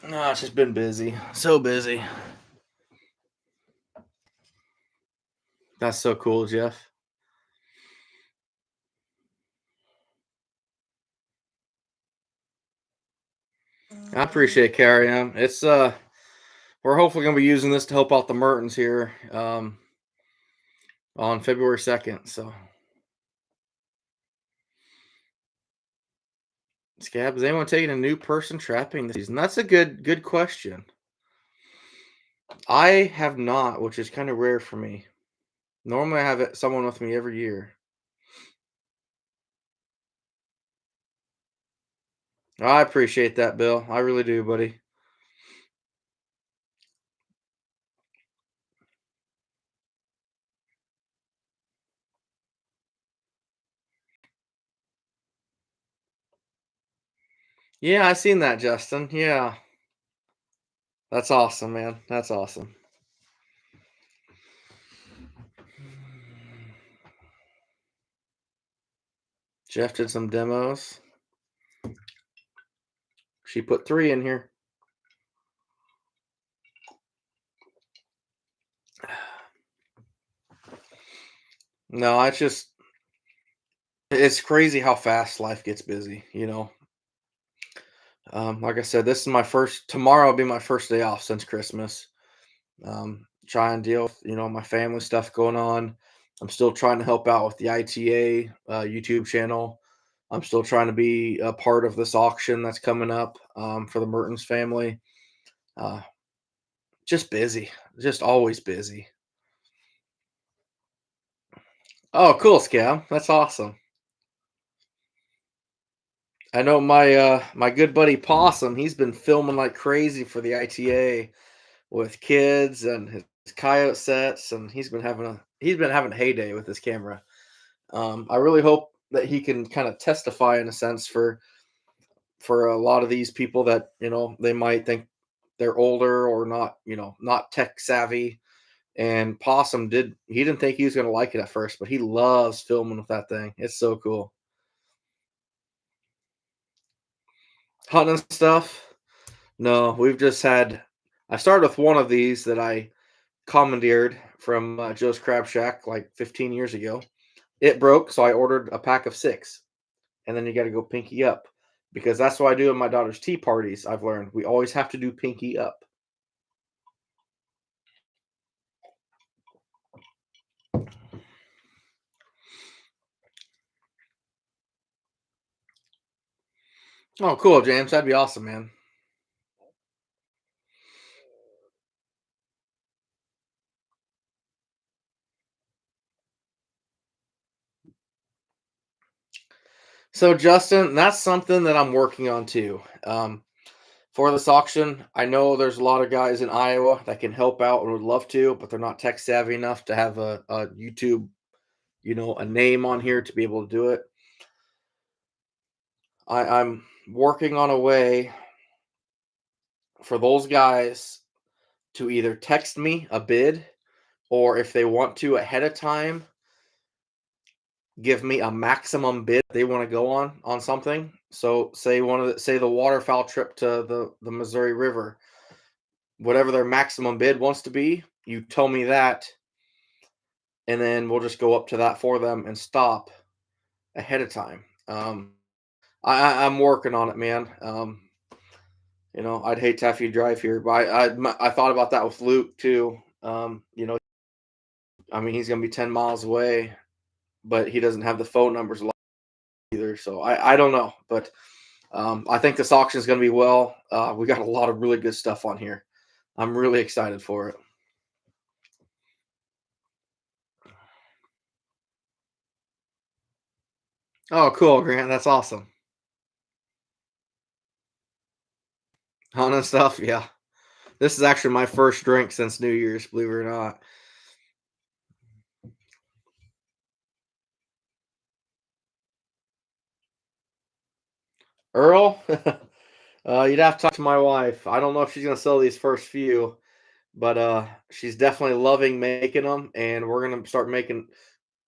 No, it's just been busy. So busy. That's so cool, Jeff. I appreciate Carrie. It's we're hopefully gonna be using this to help out the Mertens here on February 2nd. So Scab, is anyone taking a new person trapping this season? That's a good question. I have not, which is kind of rare for me. Normally I have someone with me every year. I appreciate that, Bill. I really do, buddy. Yeah, I seen that, Justin. Yeah. That's awesome, man. That's awesome. Jeff did some demos. She put 3 in here. No, it's crazy how fast life gets busy, you know. Like I said, this is my first tomorrow will be my first day off since Christmas. Try and deal with, my family stuff going on. I'm still trying to help out with the ITA YouTube channel. I'm still trying to be a part of this auction that's coming up for the Mertens family. Uh, just busy, just always busy. Oh, cool, Scam. That's awesome. I know my good buddy Possum. He's been filming like crazy for the ITA with kids and his coyote sets, and he's been having a heyday with his camera. I really hope that he can kind of testify in a sense for a lot of these people that they might think they're older or not not tech savvy. And Possum he didn't think he was going to like it at first, but he loves filming with that thing. It's so cool. Hunting stuff. No, we've just had. I started with one of these that I commandeered from Joe's Crab Shack like 15 years ago. It broke, so I ordered a pack of 6, and then you got to go pinky up because that's what I do at my daughter's tea parties. I've learned we always have to do pinky up. Oh, cool, James. That'd be awesome, man. So, Justin, that's something that I'm working on too. For this auction, I know there's a lot of guys in Iowa that can help out and would love to, but they're not tech savvy enough to have a YouTube, a name on here to be able to do it. I'm working on a way for those guys to either text me a bid or if they want to ahead of time give me a maximum bid they want to go on something. So say the waterfowl trip to the Missouri River, whatever their maximum bid wants to be, you tell me that, and then we'll just go up to that for them and stop ahead of time. I'm working on it, man. I'd hate to have you drive here, but I thought about that with Luke too. I mean, he's gonna be 10 miles away, but he doesn't have the phone numbers either. So I don't know, but I think this auction is going to be well. We got a lot of really good stuff on here. I'm really excited for it. Oh, cool, Grant. That's awesome. Hunting stuff. Yeah. This is actually my first drink since New Year's, believe it or not. Earl, you'd have to talk to my wife. I don't know if she's going to sell these first few, but she's definitely loving making them, and we're going to start making.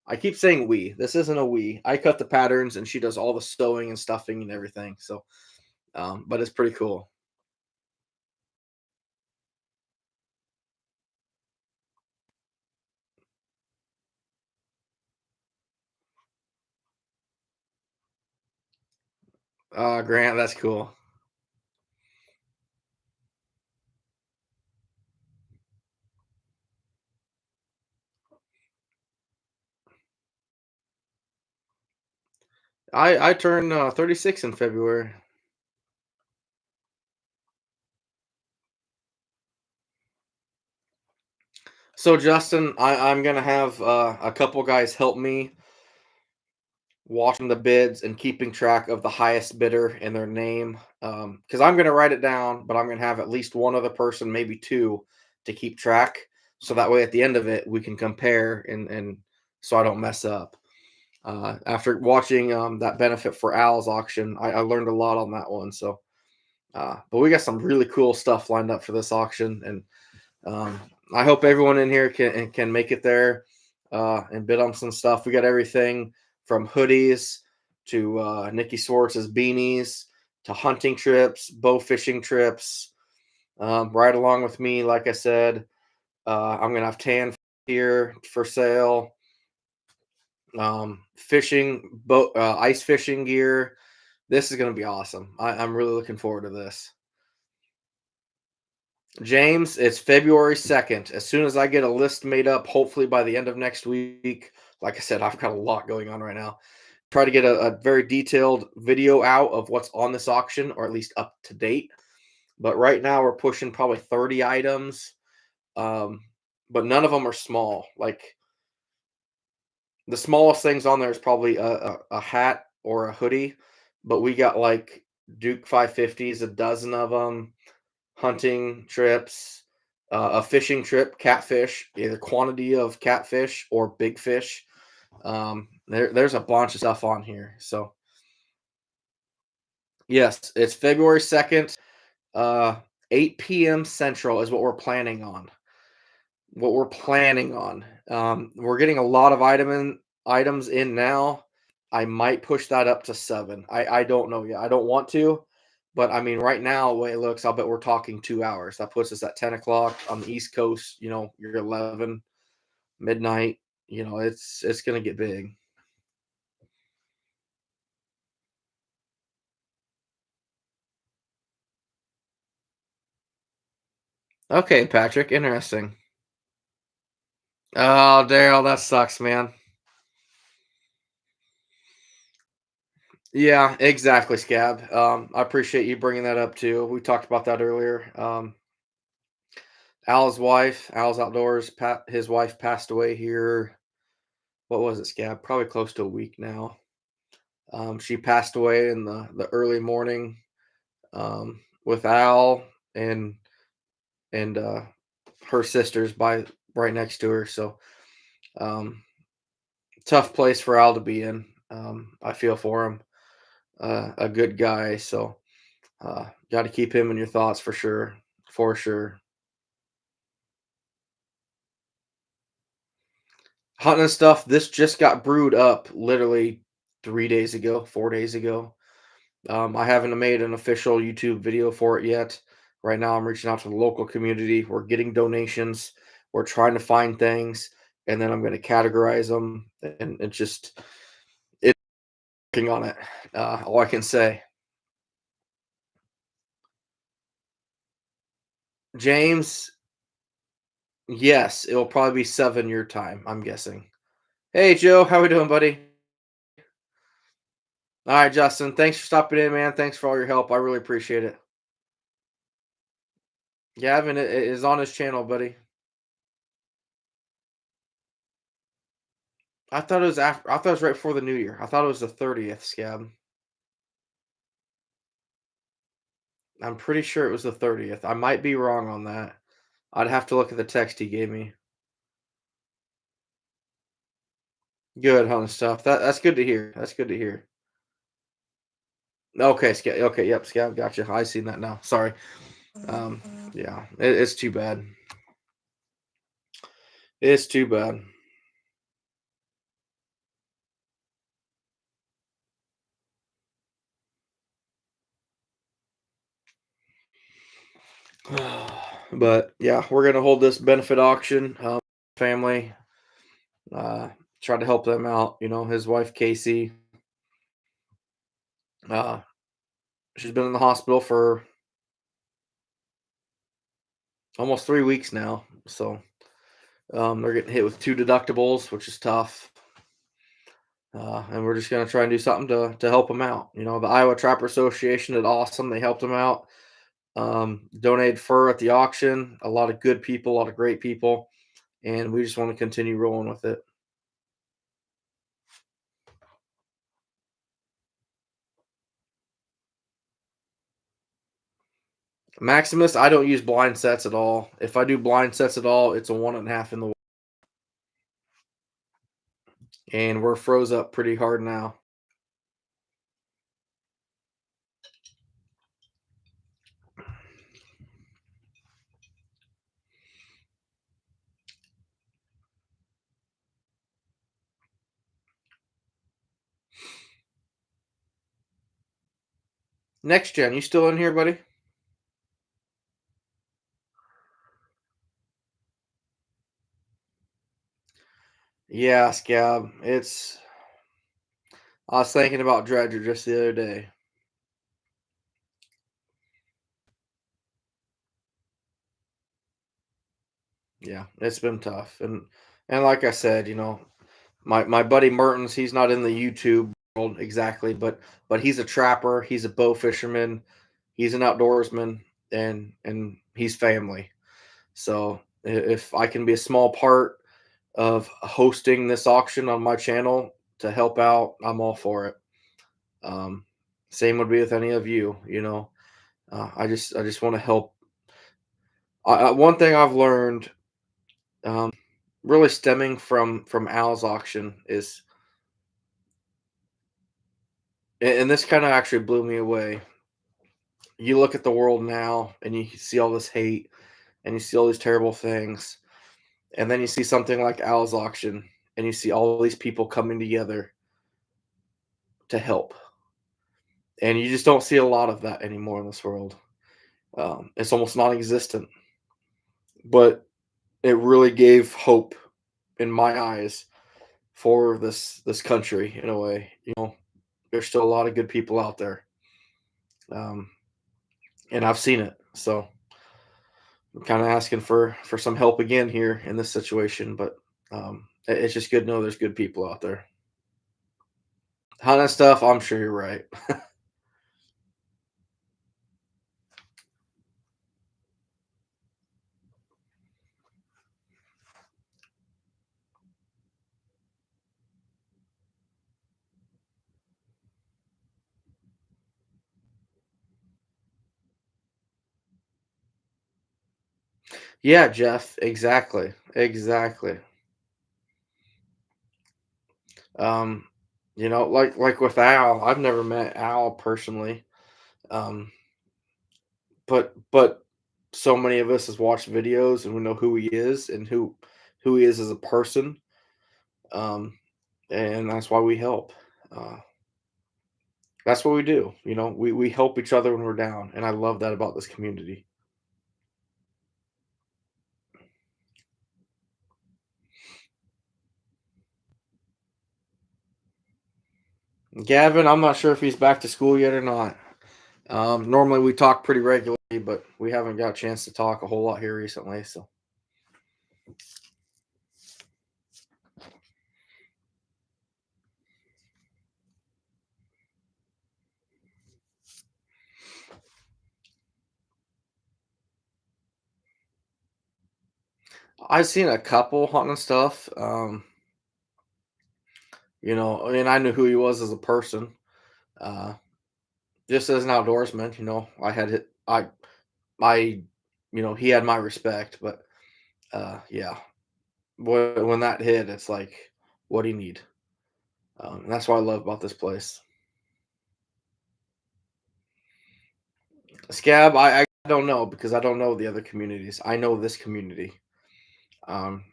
I keep saying we. This isn't a we. I cut the patterns, and she does all the sewing and stuffing and everything. So, but it's pretty cool. Grant, that's cool. I turned 36 in February. So Justin, I'm gonna have a couple guys help me watching the bids and keeping track of the highest bidder and their name. Because I'm gonna write it down, but I'm gonna have at least one other person, maybe two, to keep track. So that way, at the end of it, we can compare and so I don't mess up. After watching that benefit for Al's auction, I learned a lot on that one. So, but we got some really cool stuff lined up for this auction, and I hope everyone in here can make it there and bid on some stuff. We got everything from hoodies to Nikki Swartz's beanies to hunting trips, bow fishing trips. Right along with me, like I said, I'm gonna have tan here for sale. Fishing boat, ice fishing gear. This is gonna be awesome. I'm really looking forward to this. James, it's February 2nd. As soon as I get a list made up, hopefully by the end of next week. Like I said, I've got a lot going on right now. Try to get a very detailed video out of what's on this auction, or at least up to date. But right now we're pushing probably 30 items. Um, but none of them are small. Like the smallest things on there is probably a hat or a hoodie. But we got like Duke 550s, a dozen of them, hunting trips, a fishing trip, catfish, either quantity of catfish or big fish. There's a bunch of stuff on here. So yes, it's February 2nd, uh, 8 p.m. Central is what we're planning on. We're getting a lot of items in now. I might push that up to 7. I don't know yet. I don't want to, but I mean, right now, the way it looks, I'll bet we're talking 2 hours. That puts us at 10 o'clock on the East Coast. You're 11 midnight. It's gonna get big. Okay, Patrick, interesting. Oh, Daryl, that sucks, man. Yeah, exactly, Scab. I appreciate you bringing that up too. We talked about that earlier. Al's Outdoors, his wife passed away here. What was it, Scab? Probably close to a week now. She passed away in the early morning, with Al and and her sisters by right next to her. So, um, tough place for Al to be in. I feel for him. A good guy. So, got to keep him in your thoughts for sure. For sure. Hunting and stuff. This just got brewed up literally 3 days ago, 4 days ago. I haven't made an official YouTube video for it yet. Right now, I'm reaching out to the local community. We're getting donations. We're trying to find things, and then I'm going to categorize them. And it's working on it. All I can say. James, yes, it will probably be 7 your time. I'm guessing. Hey, Joe, how we doing, buddy? All right, Justin. Thanks for stopping in, man. Thanks for all your help. I really appreciate it. Gavin is on his channel, buddy. I thought it was after. I thought it was right before the New Year. I thought it was the 30th, Scab. I'm pretty sure it was the 30th. I might be wrong on that. I'd have to look at the text he gave me. Good, hunting stuff. That's good to hear. That's good to hear. Okay, Scab. Okay, yep, Scab. Gotcha. I seen that now. Sorry. Um, yeah, it's too bad. It's too bad. But yeah, we're gonna hold this benefit auction. Family. Uh, Try to help them out. His wife Casey. Uh, she's been in the hospital for almost 3 weeks now. So they're getting hit with 2 deductibles, which is tough. And we're just going to try and do something to help them out. The Iowa Trapper Association did awesome. They helped them out. Donated fur at the auction. A lot of good people, a lot of great people. And we just want to continue rolling with it. Maximus, I don't use blind sets at all. If I do blind sets at all, it's a 1.5 in the. And we're froze up pretty hard now. Next gen, you still in here, buddy? Yeah, Scab. I was thinking about Dredger just the other day. Yeah, it's been tough, and like I said, my buddy Mertens, he's not in the YouTube world exactly, but he's a trapper, he's a bow fisherman, he's an outdoorsman, and he's family. So if I can be a small part of hosting this auction on my channel to help out, I'm all for it. Um, Same would be with any of you. I just want to help. One thing I've learned, um, really stemming from Al's auction, is, and this kind of actually blew me away. You look at the world now, and you see all this hate, and you see all these terrible things, and then you see something like Al's auction, and you see all these people coming together to help, and you just don't see a lot of that anymore in this world. It's almost non-existent, but it really gave hope in my eyes for this country in a way. There's still a lot of good people out there, um, and I've seen it. So I'm kind of asking for some help again here in this situation, but it's just good to know there's good people out there. Hunting stuff, I'm sure you're right. Yeah, Jeff, exactly, exactly. Um, like with Al, I've never met Al personally, um, but so many of us has watched videos and we know who he is and who he is as a person, um, and that's why we help. Uh, that's what we do. We help each other when we're down, and I love that about this community. Gavin, I'm not sure if he's back to school yet or not. Normally we talk pretty regularly, but we haven't got a chance to talk a whole lot here recently. So I've seen a couple hunting stuff. And I knew who he was as a person. Uh, just as an outdoorsman, I had it. I, he had my respect. But yeah, when that hit, it's like, what do you need? And that's what I love about this place. Scab, I don't know because I don't know the other communities. I know this community. Um,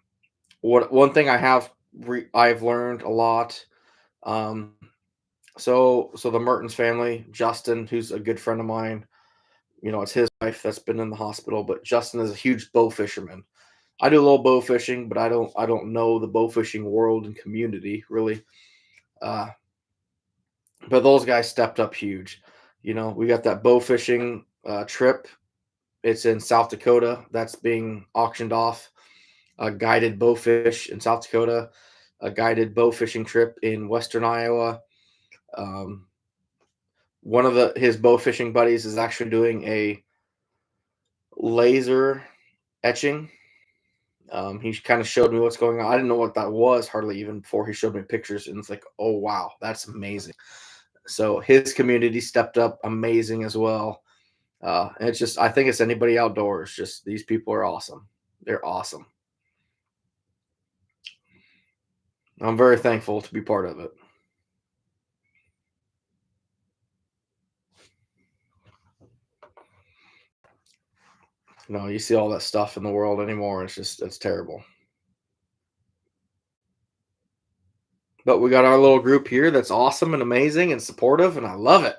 what one thing I've learned a lot. Um, so the Mertens family, Justin, who's a good friend of mine. It's his wife that's been in the hospital, but Justin is a huge bow fisherman. I do a little bow fishing, but I don't know the bow fishing world and community really. Uh, but those guys stepped up huge. We got that bow fishing trip. It's in South Dakota. That's being auctioned off. A guided bow fish in South Dakota. A guided bow fishing trip in Western Iowa. Um, One of his bow fishing buddies is actually doing a laser etching. He kind of showed me what's going on. I didn't know what that was hardly even before he showed me pictures, and it's like, oh wow, that's amazing. So his community stepped up amazing as well. And it's just, I think it's anybody outdoors. Just these people are awesome. They're awesome. I'm very thankful to be part of it. You see all that stuff in the world anymore. It's terrible. But we got our little group here that's awesome and amazing and supportive, and I love it.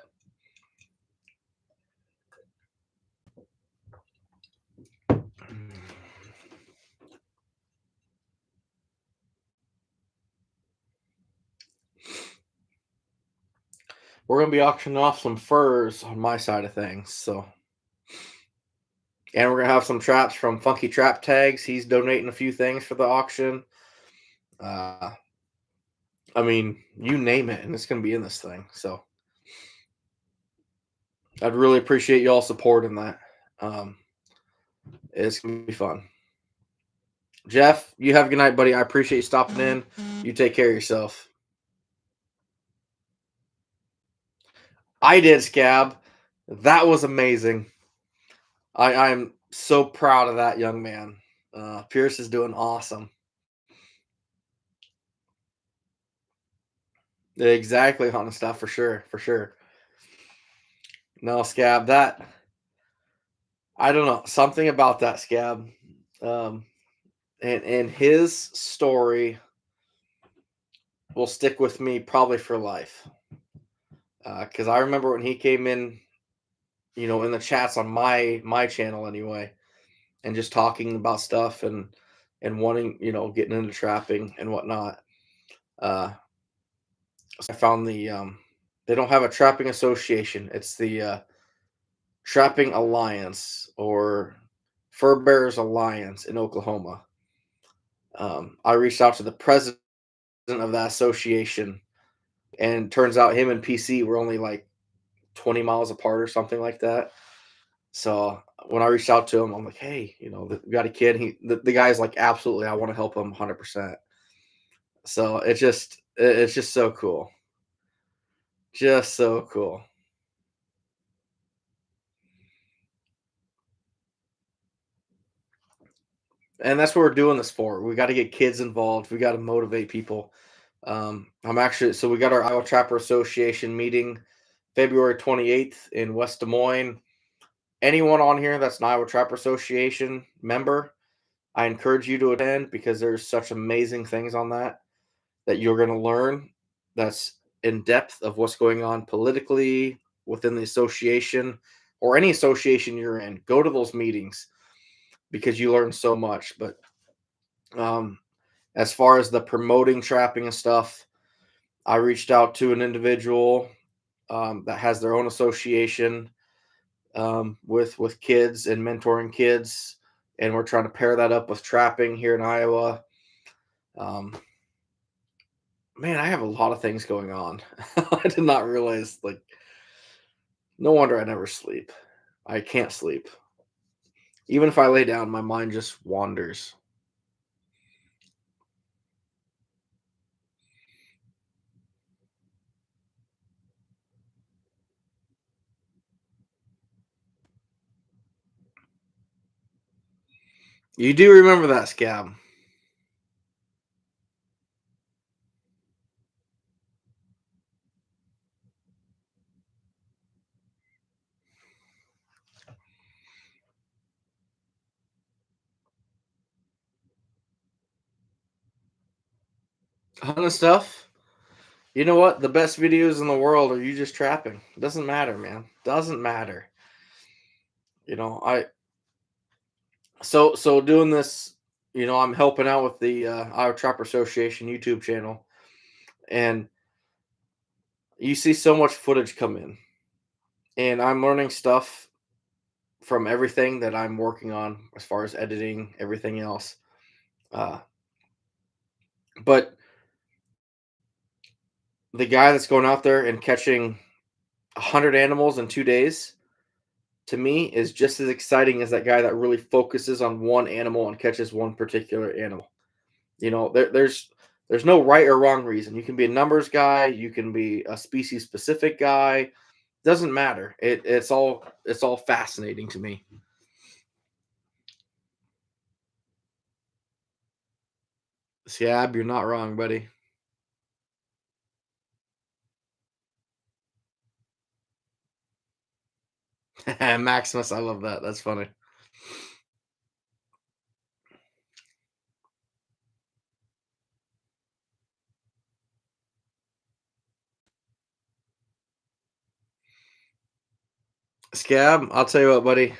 we're gonna be auctioning off some furs on my side of things. So, and we're gonna have some traps from Funky Trap Tags. He's donating a few things for the auction. Uh, I mean, you name it, and it's gonna be in this thing. So, I'd really appreciate y'all supporting that. Um, it's gonna be fun. Jeff, you have a good night, buddy. I appreciate you stopping in. You take care of yourself. I did, Scab. That was amazing. I'm so proud of that young man. Pierce is doing awesome. Exactly, honest stuff for sure, for sure. No, Scab, that I don't know something about that Scab, um, and his story will stick with me probably for life. Because I remember when he came in, in the chats on my channel anyway, and just talking about stuff and wanting, getting into trapping and whatnot. So I found they don't have a trapping association. It's the Trapping Alliance or Fur Bearers Alliance in Oklahoma. I reached out to the president of that association, and turns out him and PC were only like 20 miles apart or something like that. So when I reached out to him, I'm like, hey, we got a kid. The guy's like, absolutely, I want to help him 100%. So it's just so cool. Just so cool. And that's what we're doing this for. We got to get kids involved. We got to motivate people. So we got our Iowa Trapper Association meeting February 28th in West Des Moines. Anyone on here that's an Iowa Trapper Association member, I encourage you to attend because there's such amazing things on that you're going to learn. That's in depth of what's going on politically within the association or any association you're in. Go to those meetings because you learn so much. But um, as far as the promoting trapping and stuff, I reached out to an individual that has their own association with kids and mentoring kids, and we're trying to pair that up with trapping here in Iowa. Um, man, I have a lot of things going on. I did not realize, like, no wonder I never sleep. I can't sleep. Even if I lay down, my mind just wanders. You do remember that, Scab? Honest stuff. You know what? The best videos in the world are you just trapping. Doesn't matter, man. Doesn't matter. I so doing this. I'm helping out with the Iowa Trapper Association YouTube channel, and you see so much footage come in, and I'm learning stuff from everything that I'm working on as far as editing, everything else. Uh, but the guy that's going out there and catching 100 animals in 2 days, to me, is just as exciting as that guy that really focuses on one animal and catches one particular animal. There's no right or wrong reason. You can be a numbers guy, you can be a species specific guy. Doesn't matter. It's all fascinating to me. Siab, you're not wrong, buddy. Maximus, I love that. That's funny. Scab, I'll tell you what, buddy.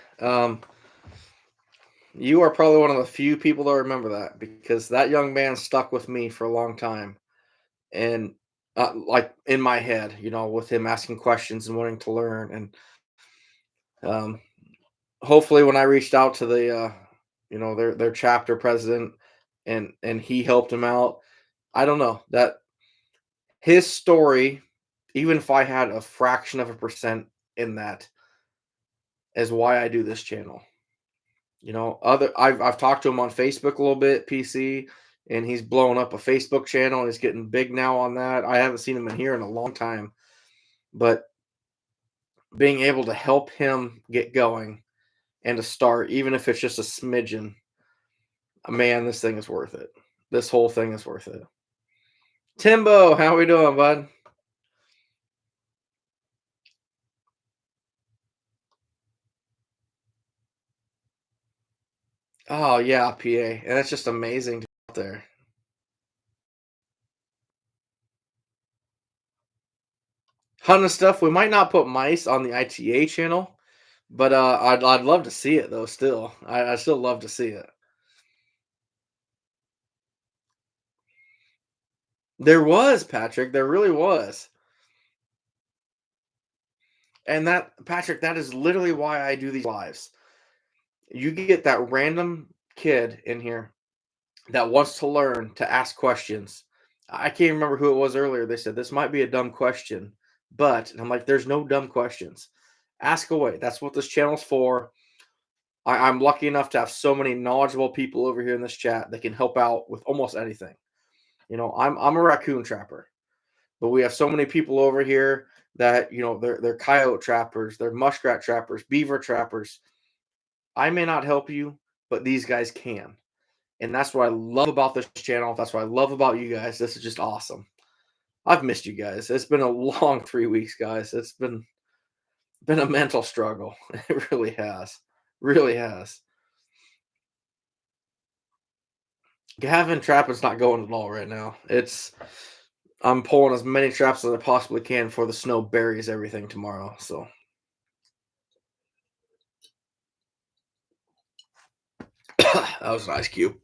You are probably one of the few people that remember that because that young man stuck with me for a long time. And like in my head, with him asking questions and wanting to learn. And um, hopefully, when I reached out to their chapter president, and he helped him out, I don't know that his story, even if I had a fraction of a percent in that, is why I do this channel. I've talked to him on Facebook a little bit, PC, and he's blowing up a Facebook channel. He's getting big now on that. I haven't seen him in here in a long time, but being able to help him get going and to start, even if it's just a smidgen, man, this thing is worth it. This whole thing is worth it. Timbo, how we doing, bud? Oh yeah, PA, and it's just amazing to be out there. Hunting stuff. We might not put mice on the ITA channel, but I'd love to see it though. Still, I still love to see it. There was, Patrick. There really was. And that, Patrick, that is literally why I do these lives. You get that random kid in here that wants to learn to ask questions. I can't remember who it was earlier. They said this might be a dumb question, but and I'm like, there's no dumb questions. Ask away. That's what this channel's for. I'm lucky enough to have so many knowledgeable people over here in this chat that can help out with almost anything. I'm a raccoon trapper, but we have so many people over here that they're coyote trappers, they're muskrat trappers, beaver trappers. I may not help you, but these guys can. And that's what I love about this channel. That's what I love about you guys. This is just awesome. I've missed you guys. It's been a long 3 weeks, guys. It's been a mental struggle. It really has. Really has. Gavin trapping's not going at all right now. I'm pulling as many traps as I possibly can before the snow buries everything tomorrow. So that was an ice cube.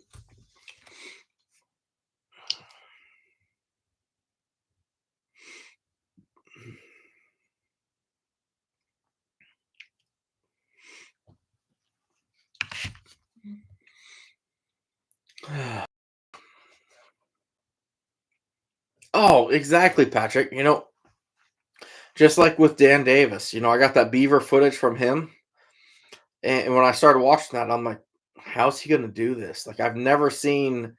Oh, exactly, Patrick. Just like with Dan Davis, I got that beaver footage from him. And when I started watching that, I'm like, how's he going to do this? Like, I've never seen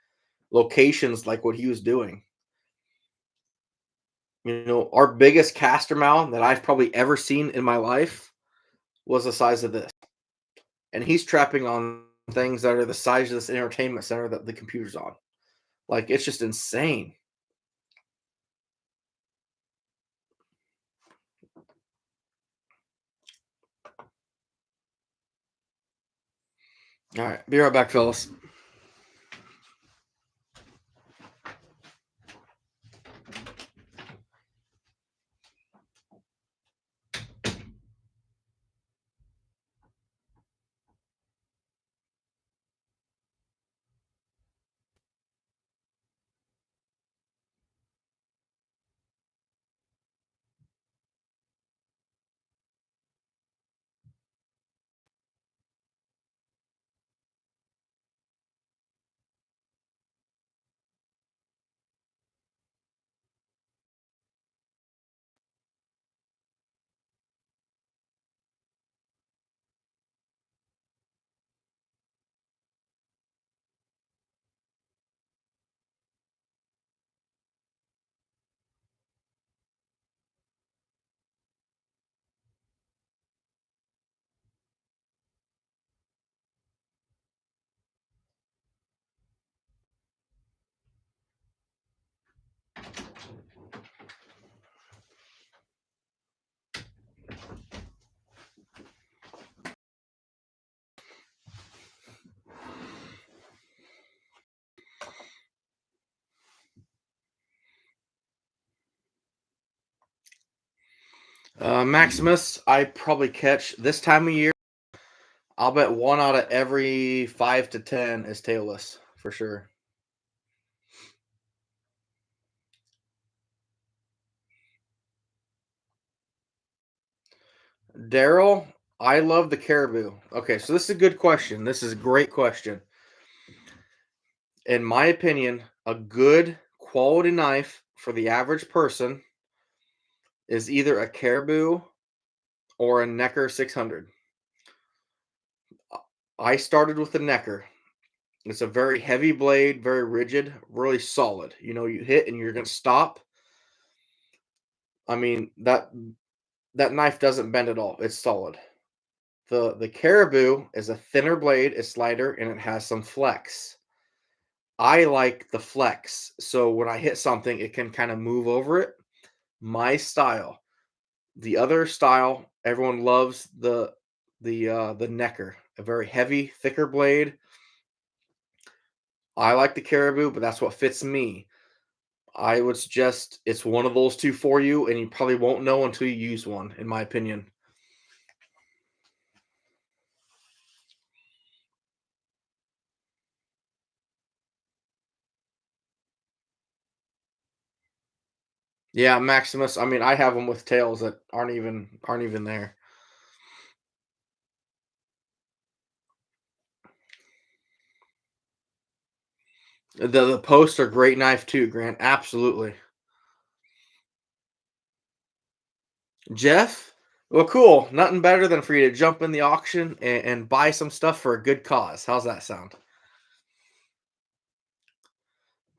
locations like what he was doing. Our biggest caster mount that I've probably ever seen in my life was the size of this. And he's trapping on things that are the size of this entertainment center that the computer's on. Like, it's just insane. All right. Be right back, fellas. Maximus, I probably catch this time of year. I'll bet 1 out of every 5 to 10 is tailless for sure. Daryl, I love the caribou. Okay, so this is a good question. This is a great question. In my opinion, a good quality knife for the average person is either a caribou or a Necker 600. I started with the Necker. It's a very heavy blade, very rigid, really solid. You know, you hit and you're going to stop. I mean, that knife doesn't bend at all. It's solid. The caribou is a thinner blade, it's lighter, and it has some flex. I like the flex. So when I hit something, it can kind of move over it. My style. The other style, everyone loves the Necker, a very heavy, thicker blade. I like the caribou, but that's what fits me. I would suggest it's one of those two for you, and you probably won't know until you use one, in my opinion. Yeah, Maximus. I mean, I have them with tails that aren't even there. The posts are great knife too, Grant. Absolutely. Jeff, well, cool. Nothing better than for you to jump in the auction and buy some stuff for a good cause. How's that sound?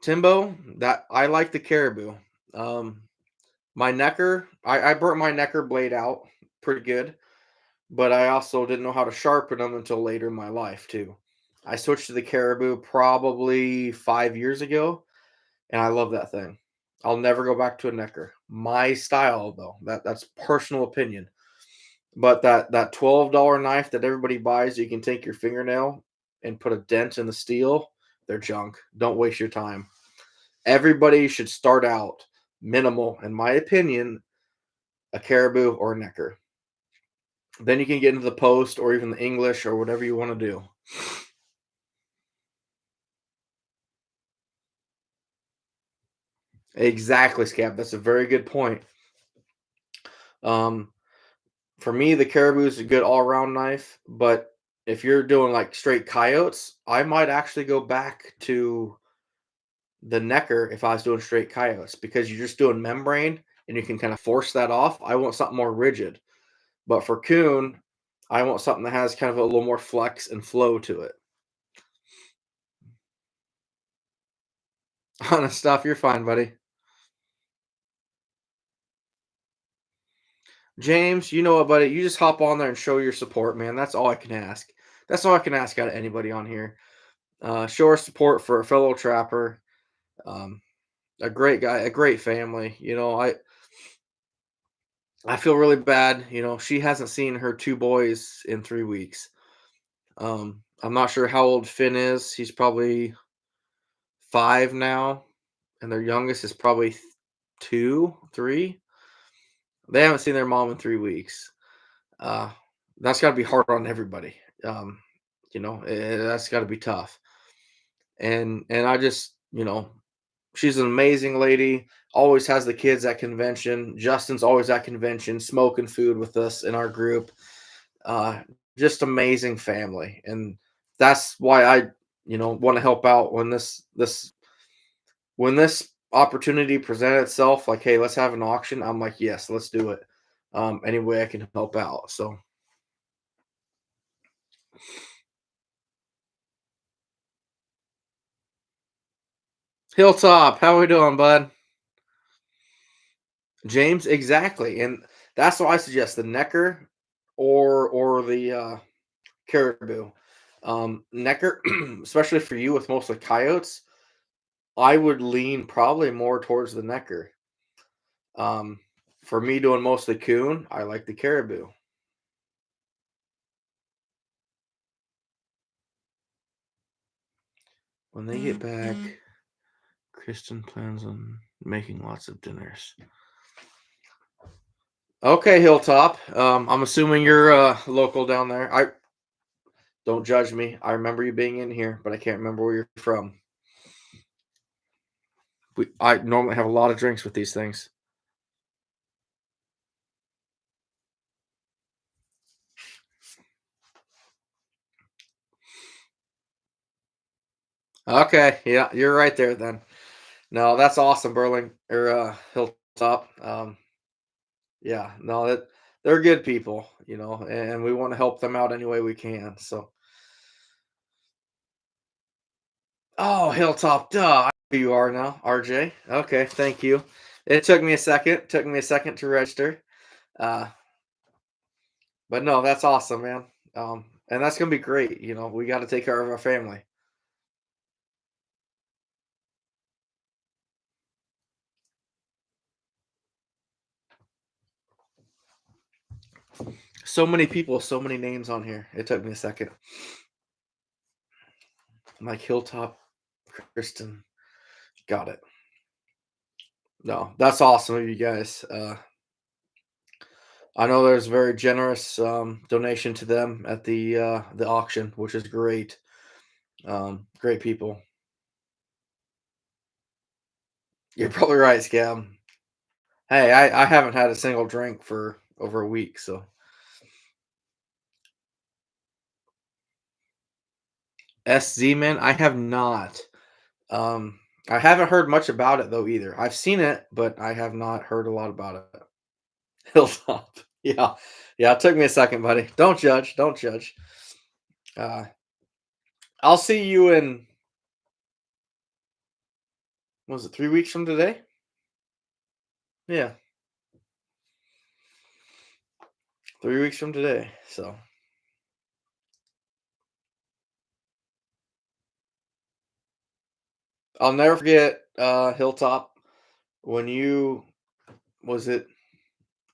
Timbo, that I like the caribou. Um, my Necker, I burnt my Necker blade out pretty good, but I also didn't know how to sharpen them until later in my life too. I switched to the caribou probably 5 years ago, and I love that thing. I'll never go back to a Necker. My style though, that's personal opinion. But that $12 knife that everybody buys, you can take your fingernail and put a dent in the steel. They're junk. Don't waste your time. Everybody should start out minimal, in my opinion, a caribou or a Necker. Then you can get into the post or even the English or whatever you want to do. Exactly, Scab. That's a very good point. Um, for me, the caribou is a good all-around knife, but if you're doing like straight coyotes, I might actually go back to the Necker if I was doing straight coyotes because you're just doing membrane and you can kind of force that off. I want something more rigid. But for coon, I want something that has kind of a little more flex and flow to it. Honest stuff, you're fine, buddy. James, you know what, buddy? You just hop on there and show your support, man. That's all I can ask. That's all I can ask out of anybody on here. Show our support for a fellow trapper, um, a great guy, a great family. I feel really bad. She hasn't seen her two boys in 3 weeks. I'm not sure how old Finn is. He's probably 5 now, and their youngest is probably 2, 3. They haven't seen their mom in 3 weeks. Uh, that's got to be hard on everybody. Um, that's got to be tough. And I just, she's an amazing lady. Always has the kids at convention. Justin's always at convention, smoking food with us in our group. Uh, just amazing family, and that's why I, want to help out when this opportunity presented itself. Like, hey, let's have an auction. I'm like, yes, let's do it. Any way I can help out. So, Hilltop, how we doing, bud? James, exactly, and that's what I suggest: the Necker or the caribou. Necker, especially for you with mostly coyotes, I would lean probably more towards the Necker. Um, for me doing mostly coon, I like the caribou. When they get back, Kristen plans on making lots of dinners. Okay, Hilltop. I'm assuming you're local down there. I don't judge me. I remember you being in here, but I can't remember where you're from. I normally have a lot of drinks with these things. Okay, yeah, you're right there then. No, that's awesome, Hilltop. Yeah, no, that they're good people, and we want to help them out any way we can. So, oh, Hilltop, duh, I know who you are now, RJ. Okay, thank you. It took me a second. Took me a second to register. Uh, but no, that's awesome, man. And that's gonna be great. We got to take care of our family. So many people, so many names on here. It took me a second. Like Hilltop, Kristen, got it. No, that's awesome of you guys. I know there's a very generous donation to them at the auction, which is great. Great people. You're probably right, Scab. Hey, I haven't had a single drink for over a week, so SZ man, I have not. Um, I haven't heard much about it though either. I've seen it, but I have not heard a lot about it. Hilltop. Yeah. Yeah, it took me a second, buddy. Don't judge. Don't judge. Uh, I'll see you in, was it 3 weeks from today? Yeah, 3 weeks from today. So I'll never forget Hilltop when you was it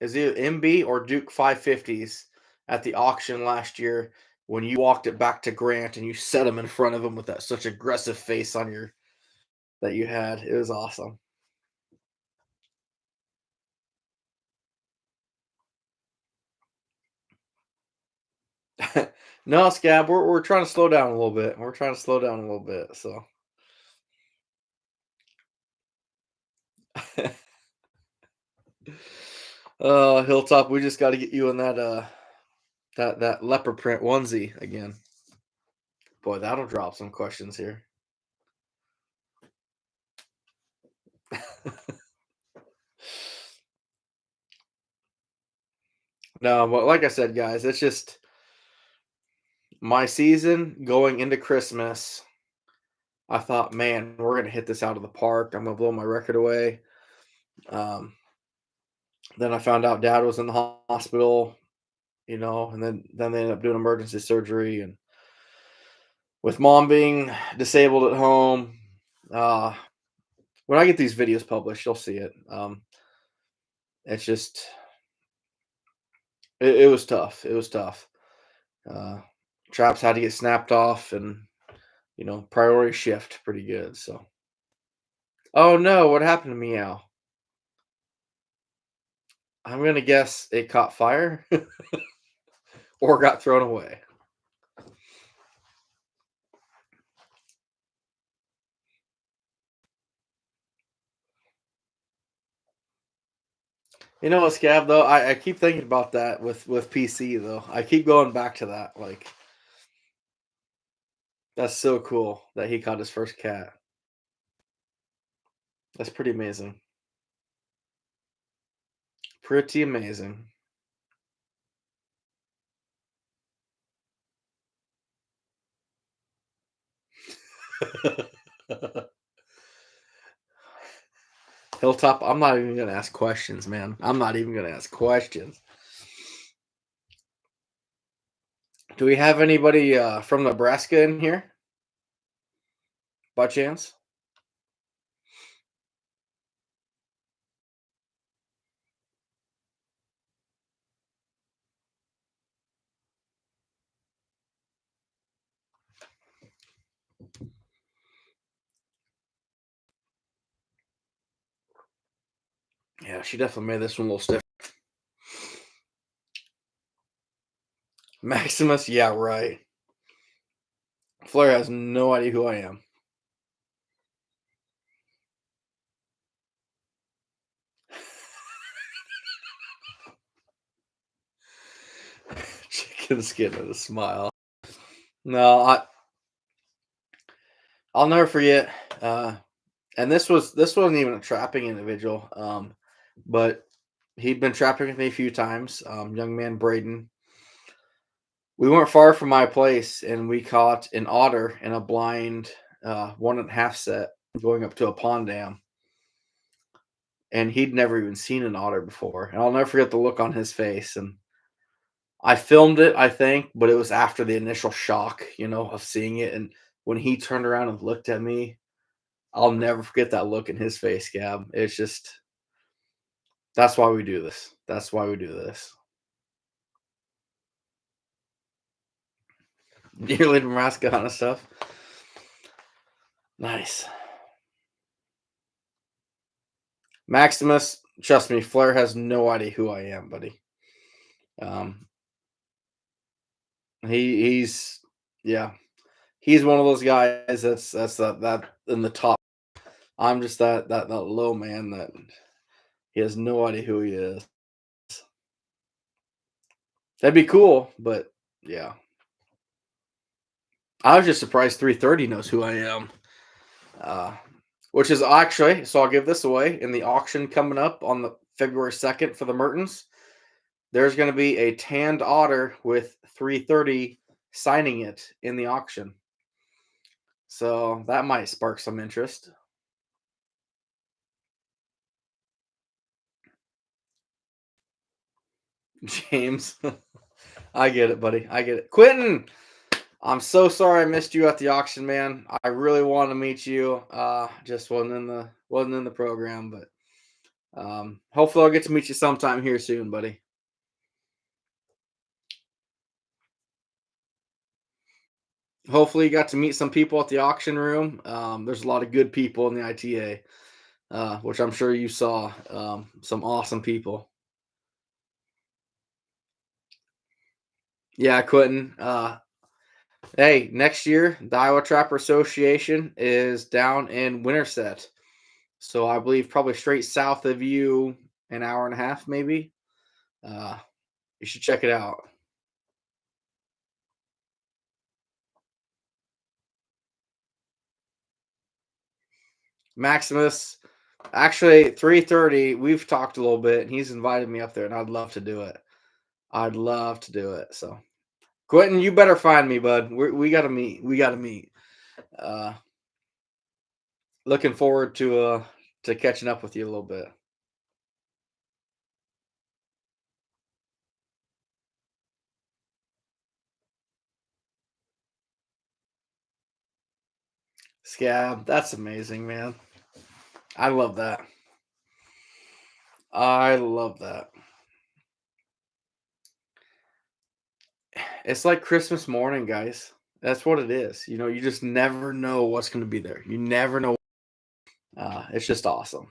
is it MB or Duke 550s at the auction last year when you walked it back to Grant and you set him in front of him with that such aggressive face on your that you had. It was awesome. No, Scab, we're trying to slow down a little bit. We're trying to slow down a little bit. So, Hilltop, we just got to get you in that leopard print onesie again. Boy, that'll drop some questions here. No, but like I said, guys, it's just my season going into Christmas. I thought, man, we're gonna hit this out of the park. I'm gonna blow my record away. Um, then I found out Dad was in the hospital, and then they ended up doing emergency surgery, and with Mom being disabled at home, uh, when I get these videos published, you'll see it. It's just it was tough. It was tough. Uh, Traps had to get snapped off, and priority shift pretty good. So, oh no, what happened to Meow? I'm gonna guess it caught fire or got thrown away. You know what, Scab? Though I keep thinking about that with PC. Though I keep going back to that. Like that's so cool that he caught his first cat. That's pretty amazing. Pretty amazing. Hilltop, I'm not even gonna ask questions, man. I'm not even gonna ask questions. Do we have anybody from Nebraska in here by chance? Yeah, she definitely made this one a little stiff. Maximus, yeah, right. Flair has no idea who I am. Chicken skin with a smile. No, I'll never forget. And this wasn't even a trapping individual. But he'd been trapping with me a few times. Young man Braden. We weren't far from my place, and we caught an otter in a blind 1.5 set going up to a pond dam. And he'd never even seen an otter before. And I'll never forget the look on his face. And I filmed it, I think, but it was after the initial shock, of seeing it. And when he turned around and looked at me, I'll never forget that look in his face, Gab. It's just that's why we do this. That's why we do this. Yearly Nebraska kind of stuff. Nice. Maximus, trust me, Flair has no idea who I am, buddy. Um, he's yeah, he's one of those guys that's that in the top. I'm just that low man that he has no idea who he is. That'd be cool, but yeah. I was just surprised 330 knows who I am. Uh, which is actually, so I'll give this away in the auction coming up on the February 2nd for the Mertens. There's going to be a tanned otter with 330 signing it in the auction. So that might spark some interest. James, I get it, buddy. I get it. Quentin, I'm so sorry I missed you at the auction, man. I really want to meet you. Just wasn't in the program, but hopefully I'll get to meet you sometime here soon, buddy. Hopefully you got to meet some people at the auction room. There's a lot of good people in the ITA, which I'm sure you saw. Some awesome people. Yeah, Quentin. Hey, next year the Iowa Trapper Association is down in Winterset, so I believe probably straight south of you, an hour and a half, maybe. Uh, you should check it out. Maximus, actually 330. We've talked a little bit, and he's invited me up there, and I'd love to do it. I'd love to do it. So, Quentin, you better find me, bud. We got to meet. We got to meet. Uh, looking forward to catching up with you a little bit. Scab, that's amazing, man. I love that. I love that. It's like Christmas morning, guys. That's what it is. You just never know what's going to be there. You never know. It's just awesome.